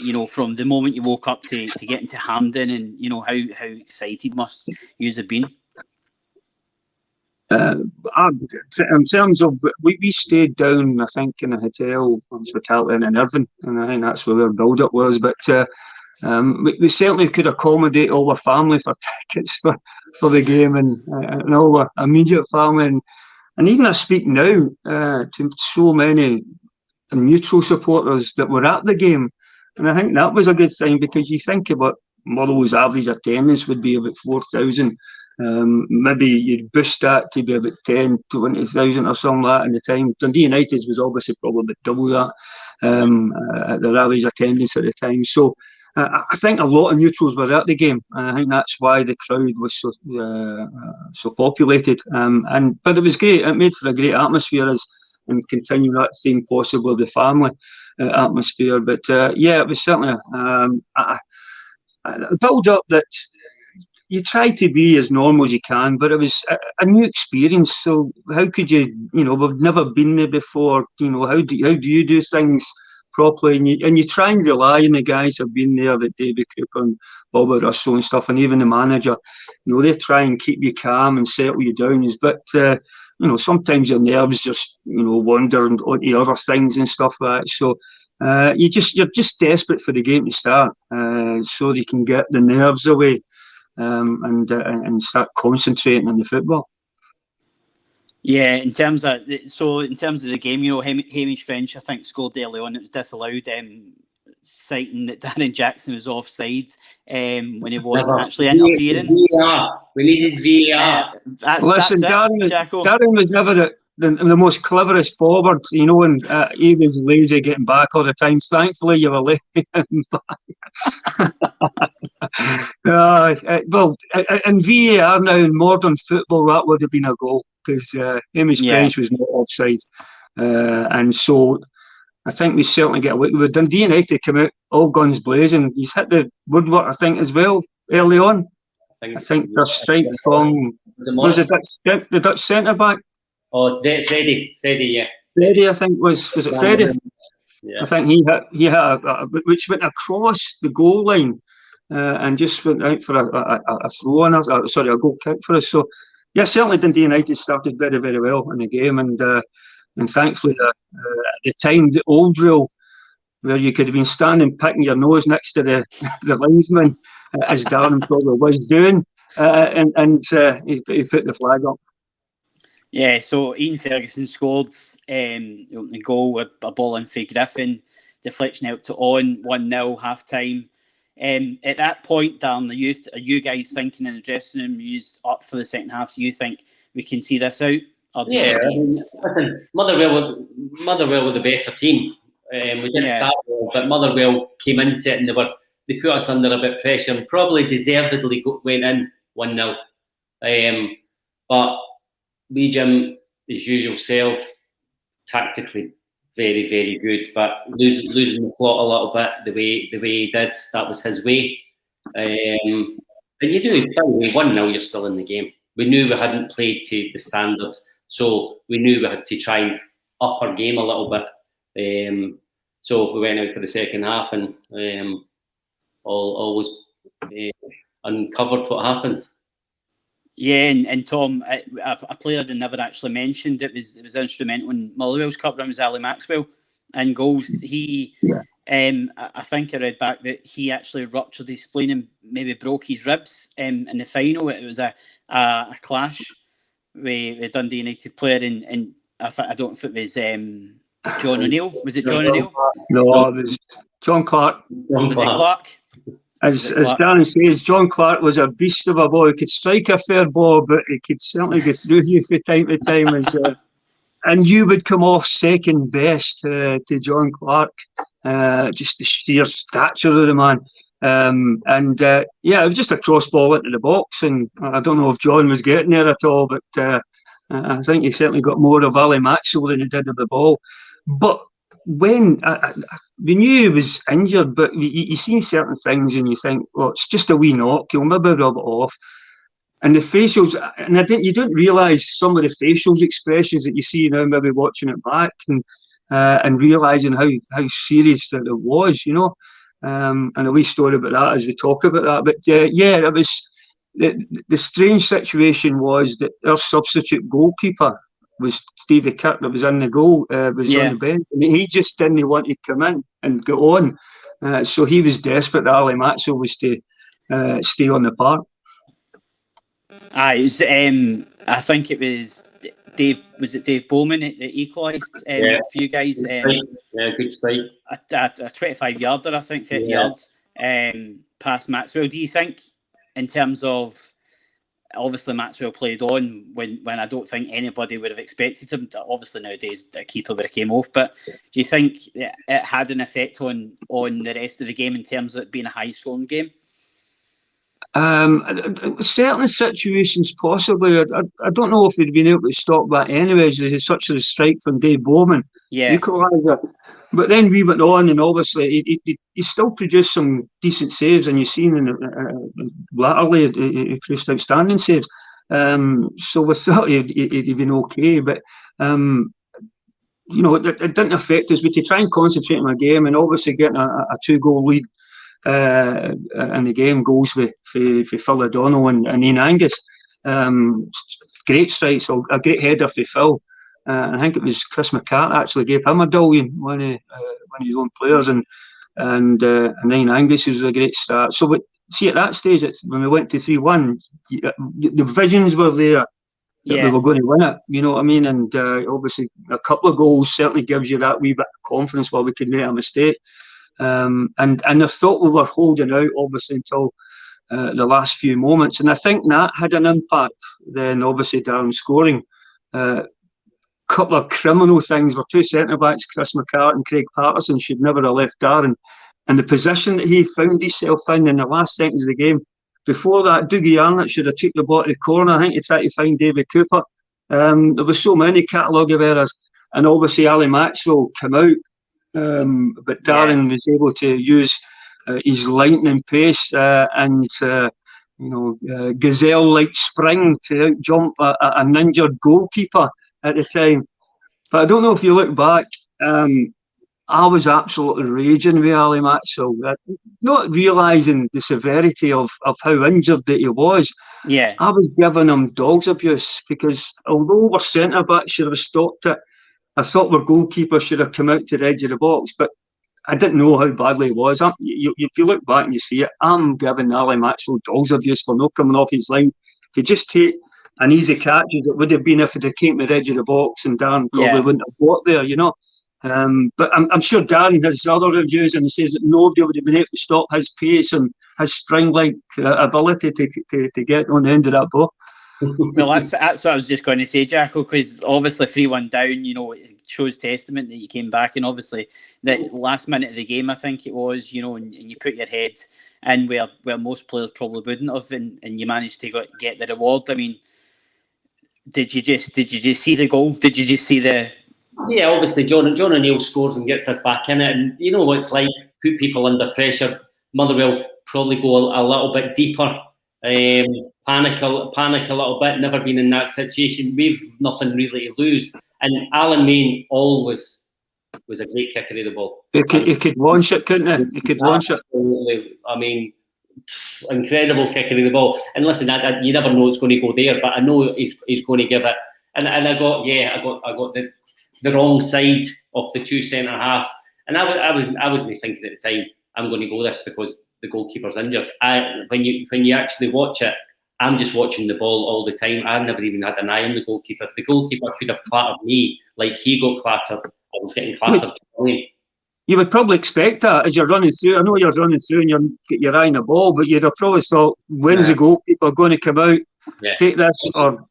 you know, from the moment you woke up to getting to Hampden, and you know how excited must you have been? In terms of, we stayed down, I think, in a hotel, hospitality in Irvine, and I think that's where their build-up was. But we certainly could accommodate all the family for tickets for the game, and all the immediate family, and even I speak now to so many neutral supporters that were at the game, and I think that was a good thing, because you think about Motherwell's average attendance would be about 4,000. Maybe you'd boost that to be about 10, 20,000 or something like that in the time. Dundee United was obviously probably double that at their average attendance at the time. So I think a lot of neutrals were at the game, and I think that's why the crowd was so populated. But it was great. It made for a great atmosphere, and continue that theme possible of the family atmosphere. But it was certainly a build up that you try to be as normal as you can, but it was a new experience. So how could you, we've never been there before. How do you do things properly? And you try and rely on the guys who've been there, like David Cooper and Bobby Russell and stuff, and even the manager. They try and keep you calm and settle you down. But sometimes your nerves just wander onto other things and stuff like that. So you're just desperate for the game to start, so you can get the nerves away. And start concentrating on the football. Yeah, in terms of the game, Hamish French, I think, scored early on. It was disallowed, citing that Darren Jackson was offside when he wasn't actually interfering. We needed VAR. Listen, Darren was never the most cleverest forward, and he was lazy getting back all the time. Thankfully, you were lazy getting back. Well, in VAR now, in modern football, that would have been a goal, because Hamish French was not offside. And so I think we certainly get away with it. Dundee United come out all guns blazing. He's hit the woodwork, I think, as well, early on. I think their strike from the Dutch centre-back. Oh, Freddie, yeah. Freddie, I think, was it Freddie? I think he hit which went across the goal line and just went out for a throw on, a goal kick for us. So yeah, certainly Dundee United started very, very well in the game, and thankfully at the time the old rule where you could have been standing picking your nose next to the linesman, as Darren probably was doing, and he put the flag up. Yeah, so Ian Ferguson scored the goal with a ball in for Griffin, deflection out to On, 1-0, half time. At that point, Darren, are you guys thinking in the dressing room, used up for the second half? Do you think we can see this out? I think Motherwell were the better team. We didn't start well, but Motherwell came into it and they put us under a bit of pressure and probably deservedly went in 1-0. But Lee Jim, his usual self, tactically very, very good, but losing the plot a little bit the way he did. That was his way. And you do, by the way, 1-0, you're still in the game. We knew we hadn't played to the standards, so we knew we had to try and up our game a little bit. So we went out for the second half and always uncovered what happened. Yeah, and Tom, a player that never actually mentioned it was instrumental in Motherwell's cup run was Ali Maxwell and goals. He, I think I read back that he actually ruptured his spleen and maybe broke his ribs in the final. It was a clash with a Dundee United player, and I don't know if it was John O'Neill. Was it John O'Neill? No, it was John Clark. Was it Clark? As Darren says, John Clark was a beast of a ball. He could strike a fair ball, but he could certainly go through you from time to time. And you would come off second best to John Clark. Just the sheer stature of the man. It was just a cross ball into the box. And I don't know if John was getting there at all, but I think he certainly got more of Ali Maxwell than he did of the ball. But when we knew he was injured, but you see certain things and you think, well, it's just a wee knock, he'll maybe rub it off. And the facials, and you don't realise some of the facials expressions that you see now, maybe watching it back and realising how serious that it was, you know. And a wee story about that as we talk about that. But it was the strange situation was that our substitute goalkeeper was Stevie Kirk that was in the goal, was on the bench. I mean, he just didn't want to come in and go on. So he was desperate that Ali Maxwell was to stay on the park. It was, I think it was Dave. Was it Dave Bowman that equalised for you guys? Good strike. A 25-yarder, I think, 30 yards past Maxwell. Do you think, in terms of, obviously Maxwell played on when I don't think anybody would have expected him to, obviously nowadays a keeper would have came off, but do you think it had an effect on the rest of the game in terms of it being a high-scoring game? Certain situations possibly. I don't know if we'd been able to stop that anyways. There's such a strike from Dave Bowman, equaliser. But then we went on, and obviously he still produced some decent saves, and you've seen latterly he produced outstanding saves. So we thought he'd been okay, but it didn't affect us. We could try and concentrate on the game, and obviously getting a 2-goal lead in the game goes for Phil O'Donnell and Ian Angus. Great strikes, a great header for Phil. I think it was Chris McCart actually gave him a Dullion, one of his own players, and Ian Angus was a great start. So see, at that stage, when we went to 3-1, the visions were there that we were going to win it. You know what I mean? And obviously, a couple of goals certainly gives you that wee bit of confidence while we could make a mistake. And I thought we were holding out, obviously, until the last few moments. And I think that had an impact. Then, obviously, Darren scoring. Couple of criminal things were two centre-backs, Chris McCart and Craig Patterson, should never have left Darren. And the position that he found himself in the last seconds of the game. Before that, Dougie Arnott should have took the ball to the corner. I think he tried to find David Cooper. There was so many catalogue of errors. And obviously, Ali Maxwell came out. But Darren was able to use his lightning pace and gazelle-like spring to out-jump an injured goalkeeper at the time. But I don't know if you look back, I was absolutely raging with Ali Maxwell, not realising the severity of how injured that he was. Yeah. I was giving him dog's abuse because although our centre back should have stopped it, I thought our goalkeeper should have come out to the edge of the box, but I didn't know how badly it was. If you look back and you see it, I'm giving Ali Maxwell dog's abuse for not coming off his line to just take an easy catch as it would have been if it had came to the edge of the box and Darren probably wouldn't have got there, you know. But I'm sure Darren has other reviews and he says that nobody would have been able to stop his pace and his spring-like ability to get on the end of that ball. Well, that's what I was just going to say, Jacko, because obviously 3-1 down, you know, it shows testament that you came back, and obviously the last minute of the game, I think it was, you know, and you put your head in where most players probably wouldn't have, and you managed to get the reward. I mean, did you just see the goal? Did you just see the? Yeah, obviously John O'Neill scores and gets us back in it, and you know what it's like, put people under pressure. Motherwell probably go a little bit deeper. Panic a little bit, never been in that situation. We've nothing really to lose. And Alan Main always was a great kicker of the ball. He could launch it, couldn't he? He could launch it. Absolutely. I mean, incredible kicker of the ball. And listen, you never know it's going to go there, but I know he's going to give it. And I got the wrong side of the two centre halves. And I wasn't thinking at the time, I'm going to go this because the goalkeeper's injured. When you actually watch it, I'm just watching the ball all the time. I've never even had an eye on the goalkeeper. If the goalkeeper could have clattered me like he got clattered, I was getting clattered. You would probably expect that as you're running through. I know you're running through and you've got your eye on the ball, but you'd have probably thought, when's the goalkeeper going to come out, take this, or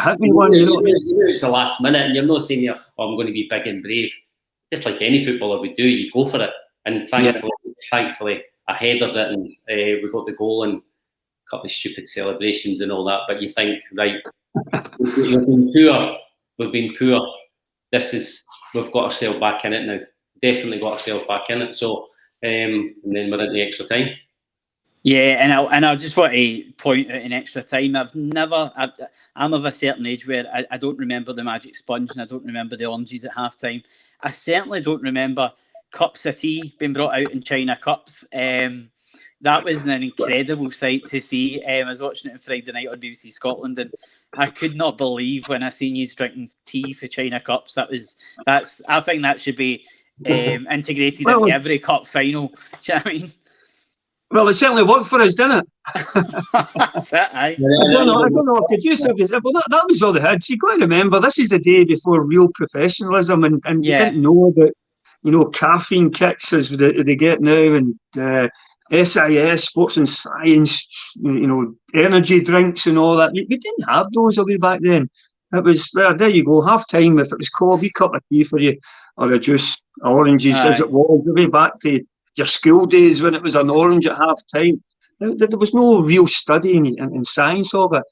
hit me one? You know it's the last minute, and you're not saying, I'm going to be big and brave. Just like any footballer would do, you go for it. And thankfully, I headed it, and we got the goal and a couple of stupid celebrations and all that. But you think, right, we've been poor. We've got ourselves back in it now. Definitely got ourselves back in it. So, and then we're in the extra time. Yeah, and I just want to point out in extra time, I'm of a certain age where I don't remember the magic sponge and I don't remember the oranges at half time. I certainly don't remember cups of tea being brought out in China cups. That was an incredible sight to see. I was watching it on Friday night on BBC Scotland, and I could not believe when I seen you drinking tea for China cups. I think that should be integrated in every cup final. Do you know what I mean? Well, it certainly worked for us, didn't it? That's it, aye. I don't know. Did you say that? Well, that was all they had. So you've got to remember, this is the day before real professionalism, and you didn't know about, caffeine kicks as they get now, and SIS, Sports and Science, energy drinks and all that. We didn't have those a way back then. It was there you go, half time. If it was coffee, cup of tea for you, or a juice, oranges, as it was, way back to your school days when it was an orange at half time. There was no real study in science of it,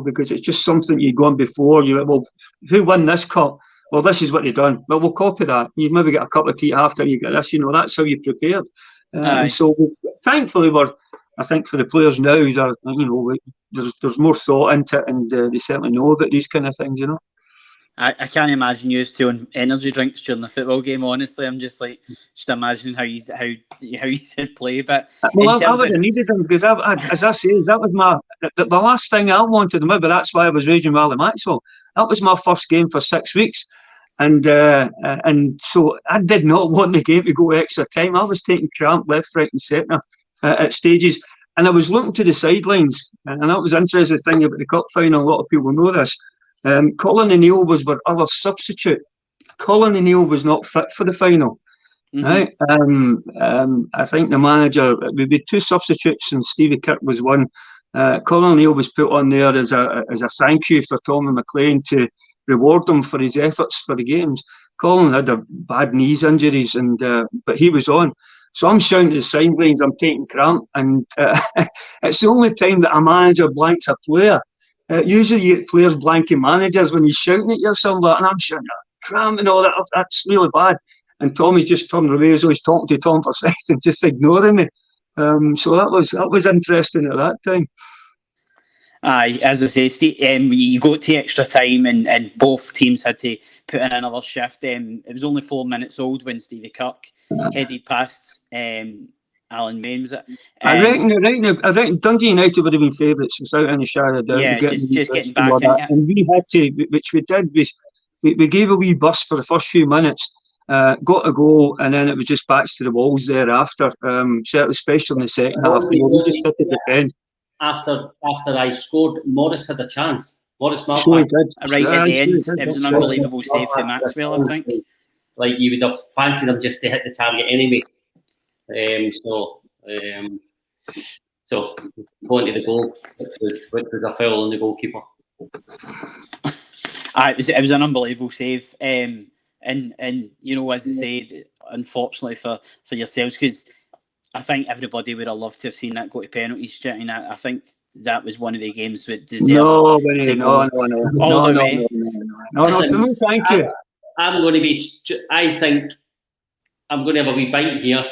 because it's just something you'd gone before. Who won this cup? Well, this is what they've done. Well, we'll copy that. You maybe get a cup of tea after you get this. That's how you prepared. And so, thankfully, I think for the players now, there's more thought into it, and they certainly know about these kind of things. I can't imagine you doing energy drinks during the football game. Honestly, I'm just imagining how you said play. But I would have needed them because, as I say, that was the last thing I wanted. Maybe that's why I was raging with Ali Maxwell. That was my first game for 6 weeks, and so I did not want the game to go extra time. I was taking cramp left, right, and centre at stages, and I was looking to the sidelines, and that was the interesting thing about the cup final. A lot of people know this. Colin O'Neill was our other substitute. Colin O'Neill was not fit for the final. Right? I think the manager, we had 2 substitutes and Stevie Kirk was one. Colin O'Neill was put on there as a thank you for Tommy McLean to reward him for his efforts for the games. Colin had a bad knees injuries, but he was on. So I'm shouting to the sidelines, I'm taking cramp, and it's the only time that a manager blanks a player. Usually you get players blanking managers when he's shouting at you or something like that, and I'm shouting, cramp and all that. That's really bad. And Tommy's just turned away as though he's talking to Tom for a second, just ignoring me. So that was interesting at that time. Aye, as I say, Steve, you go to extra time and both teams had to put in another shift. It was only 4 minutes old when Stevie Kirk headed past Alan Main, was it? I reckon Dundee United would have been favourites without any shadow of doubt. Yeah, just getting back into it. And we had to, which we did, we gave a wee bust for the first few minutes, got a goal, and then it was just backs to the walls thereafter, certainly especially in the second half. We just had to defend. After I scored, Morris had a chance. Morris Malpass. Sure right at the end. It was an unbelievable save for Maxwell, I think. Like, you would have fancied him just to hit the target anyway. So going to the goal, which was a foul on the goalkeeper. It was an unbelievable save. And you know, as I said, unfortunately for yourselves, because I think everybody would have loved to have seen that go to penalties. And I think that was one of the games that deserved no, thank you. I'm going to be. I think I'm going to have a wee bite here.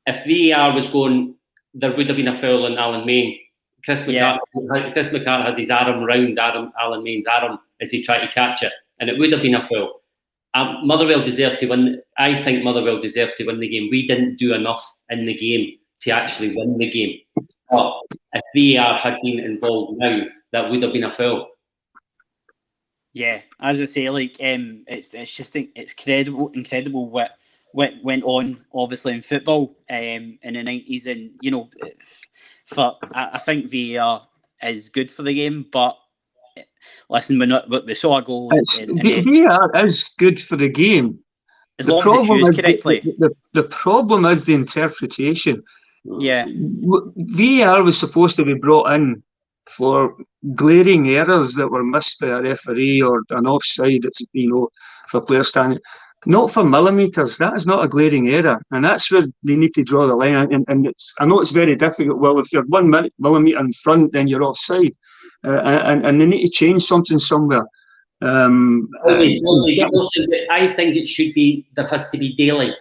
If VAR was going, there would have been a foul on Alan Main. Chris McCart had his arm round Alan Main's arm as he tried to catch it, and it would have been a foul. Motherwell deserved to win. I think Motherwell deserved to win the game. We didn't do enough in the game to actually win the game. But if VAR had been involved now, that would have been a foul. Yeah, as I say, like it's just incredible what went on, obviously, in football in the 90s, and you know, I think VAR is good for the game, but. Listen, we saw a goal. VAR is good for the game. As long as it's used correctly. The problem is the interpretation. Yeah. VAR was supposed to be brought in for glaring errors that were missed by a referee or an offside, for players standing. Not for millimetres. That is not a glaring error. And that's where they need to draw the line. And I know it's very difficult. Well, if you're 1 millimetre in front, then you're offside. And they need to change something somewhere. I think it should be. There has to be daylight.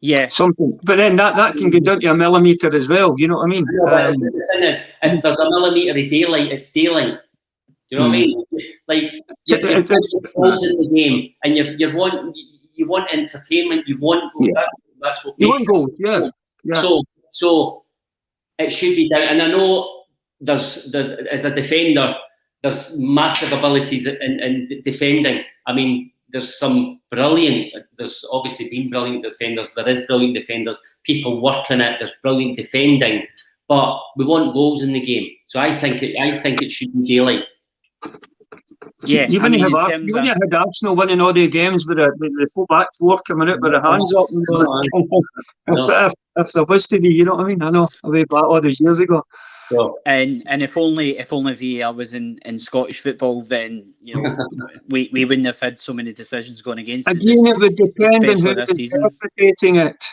Yeah, something. But then that can get down to a millimetre as well. You know what I mean? The thing is, if there's a millimetre of daylight, it's daylight. Do you know what I mean? Like you're balls in the game, and you want entertainment. You want goals. Yeah. That's what you want goals. Yeah. So it should be down. And I know. There's as a defender, there's massive abilities in defending. I mean, there's obviously been brilliant defenders. There is brilliant defenders. People working it. There's brilliant defending, but we want goals in the game. So I think it should be daylight. Yeah, you wouldn't have Arsenal winning all the games with the back four coming out with their hands up. If there was to be, you know what I mean? I know way back all those years ago. So. And if only VAR was in Scottish football, then you know we wouldn't have had so many decisions going against us. Again, it would depend on who's interpreting it.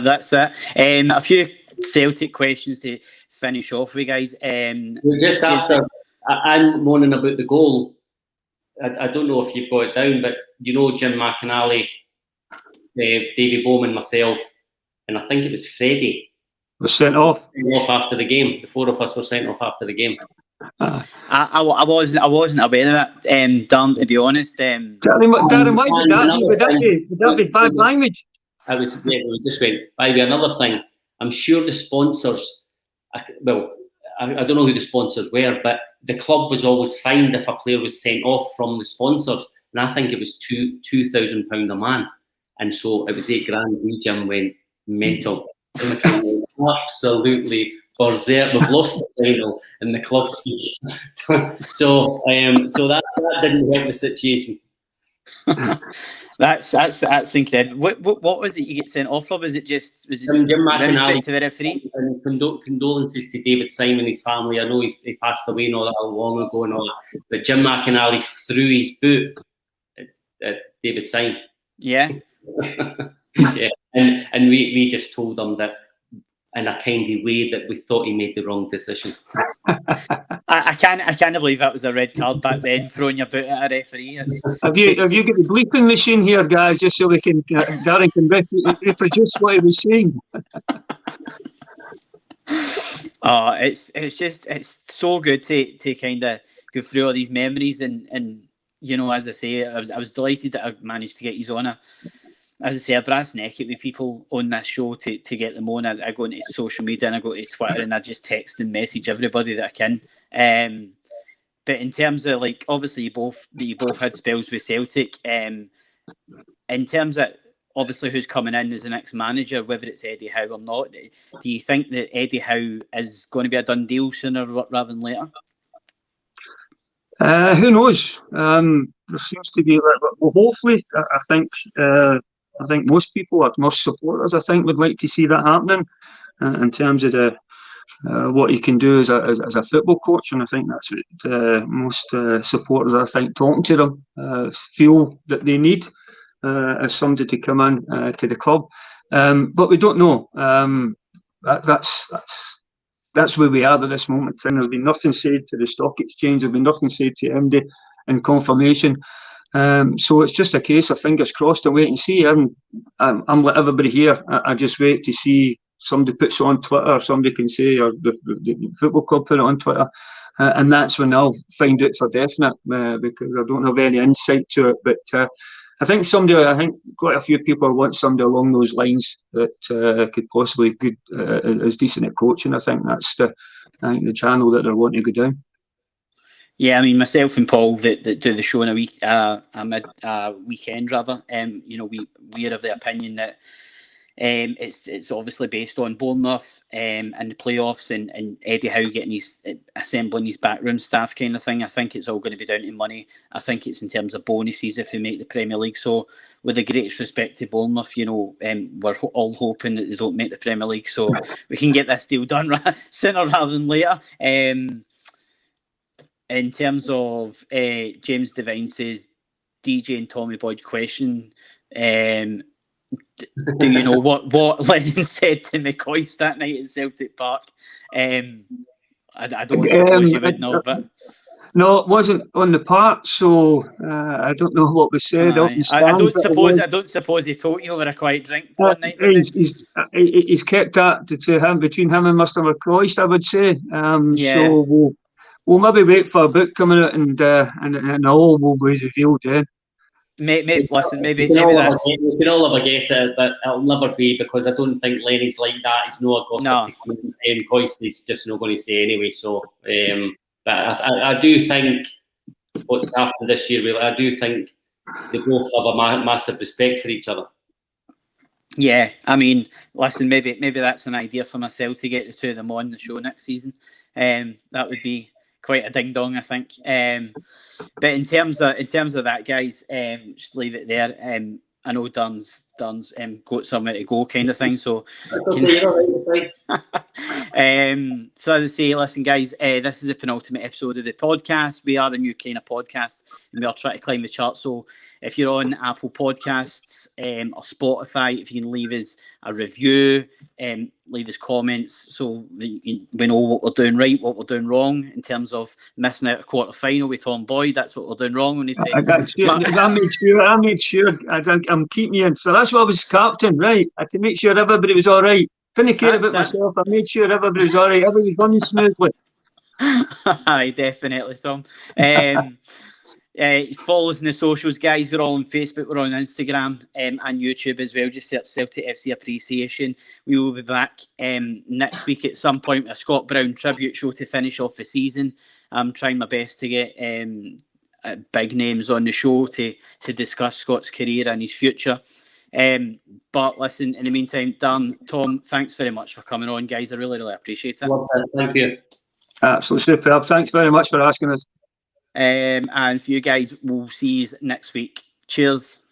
That's it. A few Celtic questions to finish off with, guys. Just after I'm moaning about the goal, I don't know if you've got it down, but you know Jim McInally, Davy Bowman, myself, and I think it was Freddie. Was sent off after the game. The four of us were sent off after the game. I wasn't aware of that, Darren, to be honest. Darren, would that be bad language? We just went, by the another thing, I'm sure the sponsors, I don't know who the sponsors were, but the club was always fined if a player was sent off from the sponsors, and I think it was £2,000 a man, and so it was $8,000. We, Jim, went mental. Absolutely berserk. We've lost the final in the club speech. so that didn't help the situation. That's incredible. What was it you get sent off for? Was it just Jim McInally to the referee? And condolences to David Simon and his family. I know he passed away and all that long ago and all that. But Jim McInally threw his boot at David Simon. Yeah. Yeah. And we just told him that in a kindly way that we thought he made the wrong decision. I can't believe that was a red card back then, throwing your boot at a referee. Have you got the bleeping machine here, guys, just so we can Darren can reproduce what he was saying? It's so good to kind of go through all these memories and you know, as I say, I was delighted that I managed to get you on as I say, a brass neck it with people on this show to get them on. I go into social media and I go to Twitter and I just text and message everybody that I can. But in terms of, like, obviously you both had spells with Celtic. In terms of obviously who's coming in as the next manager, whether it's Eddie Howe or not, do you think that Eddie Howe is going to be a done deal sooner rather than later? Who knows? There seems to be a little bit. Well, hopefully, I think most people, most supporters, I think, would like to see that happening in terms of what he can do as a football coach, and I think that's what most supporters, I think, talking to them, feel that they need as somebody to come in to the club. But we don't know. That's where we are at this moment. And there's been nothing said to the stock exchange. There's been nothing said to MD in confirmation. So it's just a case of fingers crossed and wait and see. I'm like everybody here. I just wait to see somebody puts it on Twitter, or somebody can say, or the football club put it on Twitter, and that's when I'll find out for definite, because I don't have any insight to it. But I think quite a few people want somebody along those lines that could possibly good as decent at coaching. I think that's the channel that they're wanting to go down. Yeah, I mean, myself and Paul that do the show on a weekend rather. You know, we're of the opinion that it's obviously based on Bournemouth and the playoffs and Eddie Howe getting assembling his backroom staff kind of thing. I think it's all going to be down to money. I think it's in terms of bonuses if they make the Premier League. So with the greatest respect to Bournemouth, you know, we're all hoping that they don't make the Premier League so we can get this deal done sooner rather than later. In terms of James Devine says, DJ and Tommy Boyd question, do you know what Lennon said to McCoist that night at Celtic Park? I don't suppose you would know, but no, it wasn't on the park, so I don't know what was said. I don't suppose he told you over a quiet drink one night. He's kept that between him and Mr. McCoist, I would say. So we'll maybe wait for a book coming out and all will be revealed then. Maybe that's... We can all have a guess at it, but it'll never be, because I don't think Lenny's like that. He's not a gossip. No. He's just not going to say anyway. So, but I do think what's happened this year, I do think they both have a massive respect for each other. Yeah, I mean, listen, maybe that's an idea for myself to get the two of them on the show next season. That would be quite a ding dong, I think. But in terms of that, guys, just leave it there. I know Darren's got somewhere to go, kind of thing. So, so as I say, listen, guys, this is the penultimate episode of the podcast. We are a new kind of podcast, and we are trying to climb the charts. So, if you're on Apple Podcasts or Spotify, if you can leave us a review, leave us comments, so we know what we're doing right, what we're doing wrong in terms of missing out a quarter final with Tom Boyd. That's what we're doing wrong. We need to. I made sure. I'm keeping you in. So that's why I was captain, right? I had to make sure everybody was all right. Didn't care about myself. I made sure everybody was all right. Everybody was running smoothly. Aye, definitely, Tom. Follow us in the socials, guys. We're all on Facebook, we're on Instagram and YouTube as well. Just search Celtic FC Appreciation. We will be back next week at some point with a Scott Brown tribute show to finish off the season. I'm trying my best to get big names on the show to discuss Scott's career and his future. But listen, in the meantime, Darren, Tom, thanks very much for coming on, guys. I really, really appreciate it. Thank you. Absolutely superb. Thanks very much for asking us. And for you guys, we'll see you next week. Cheers.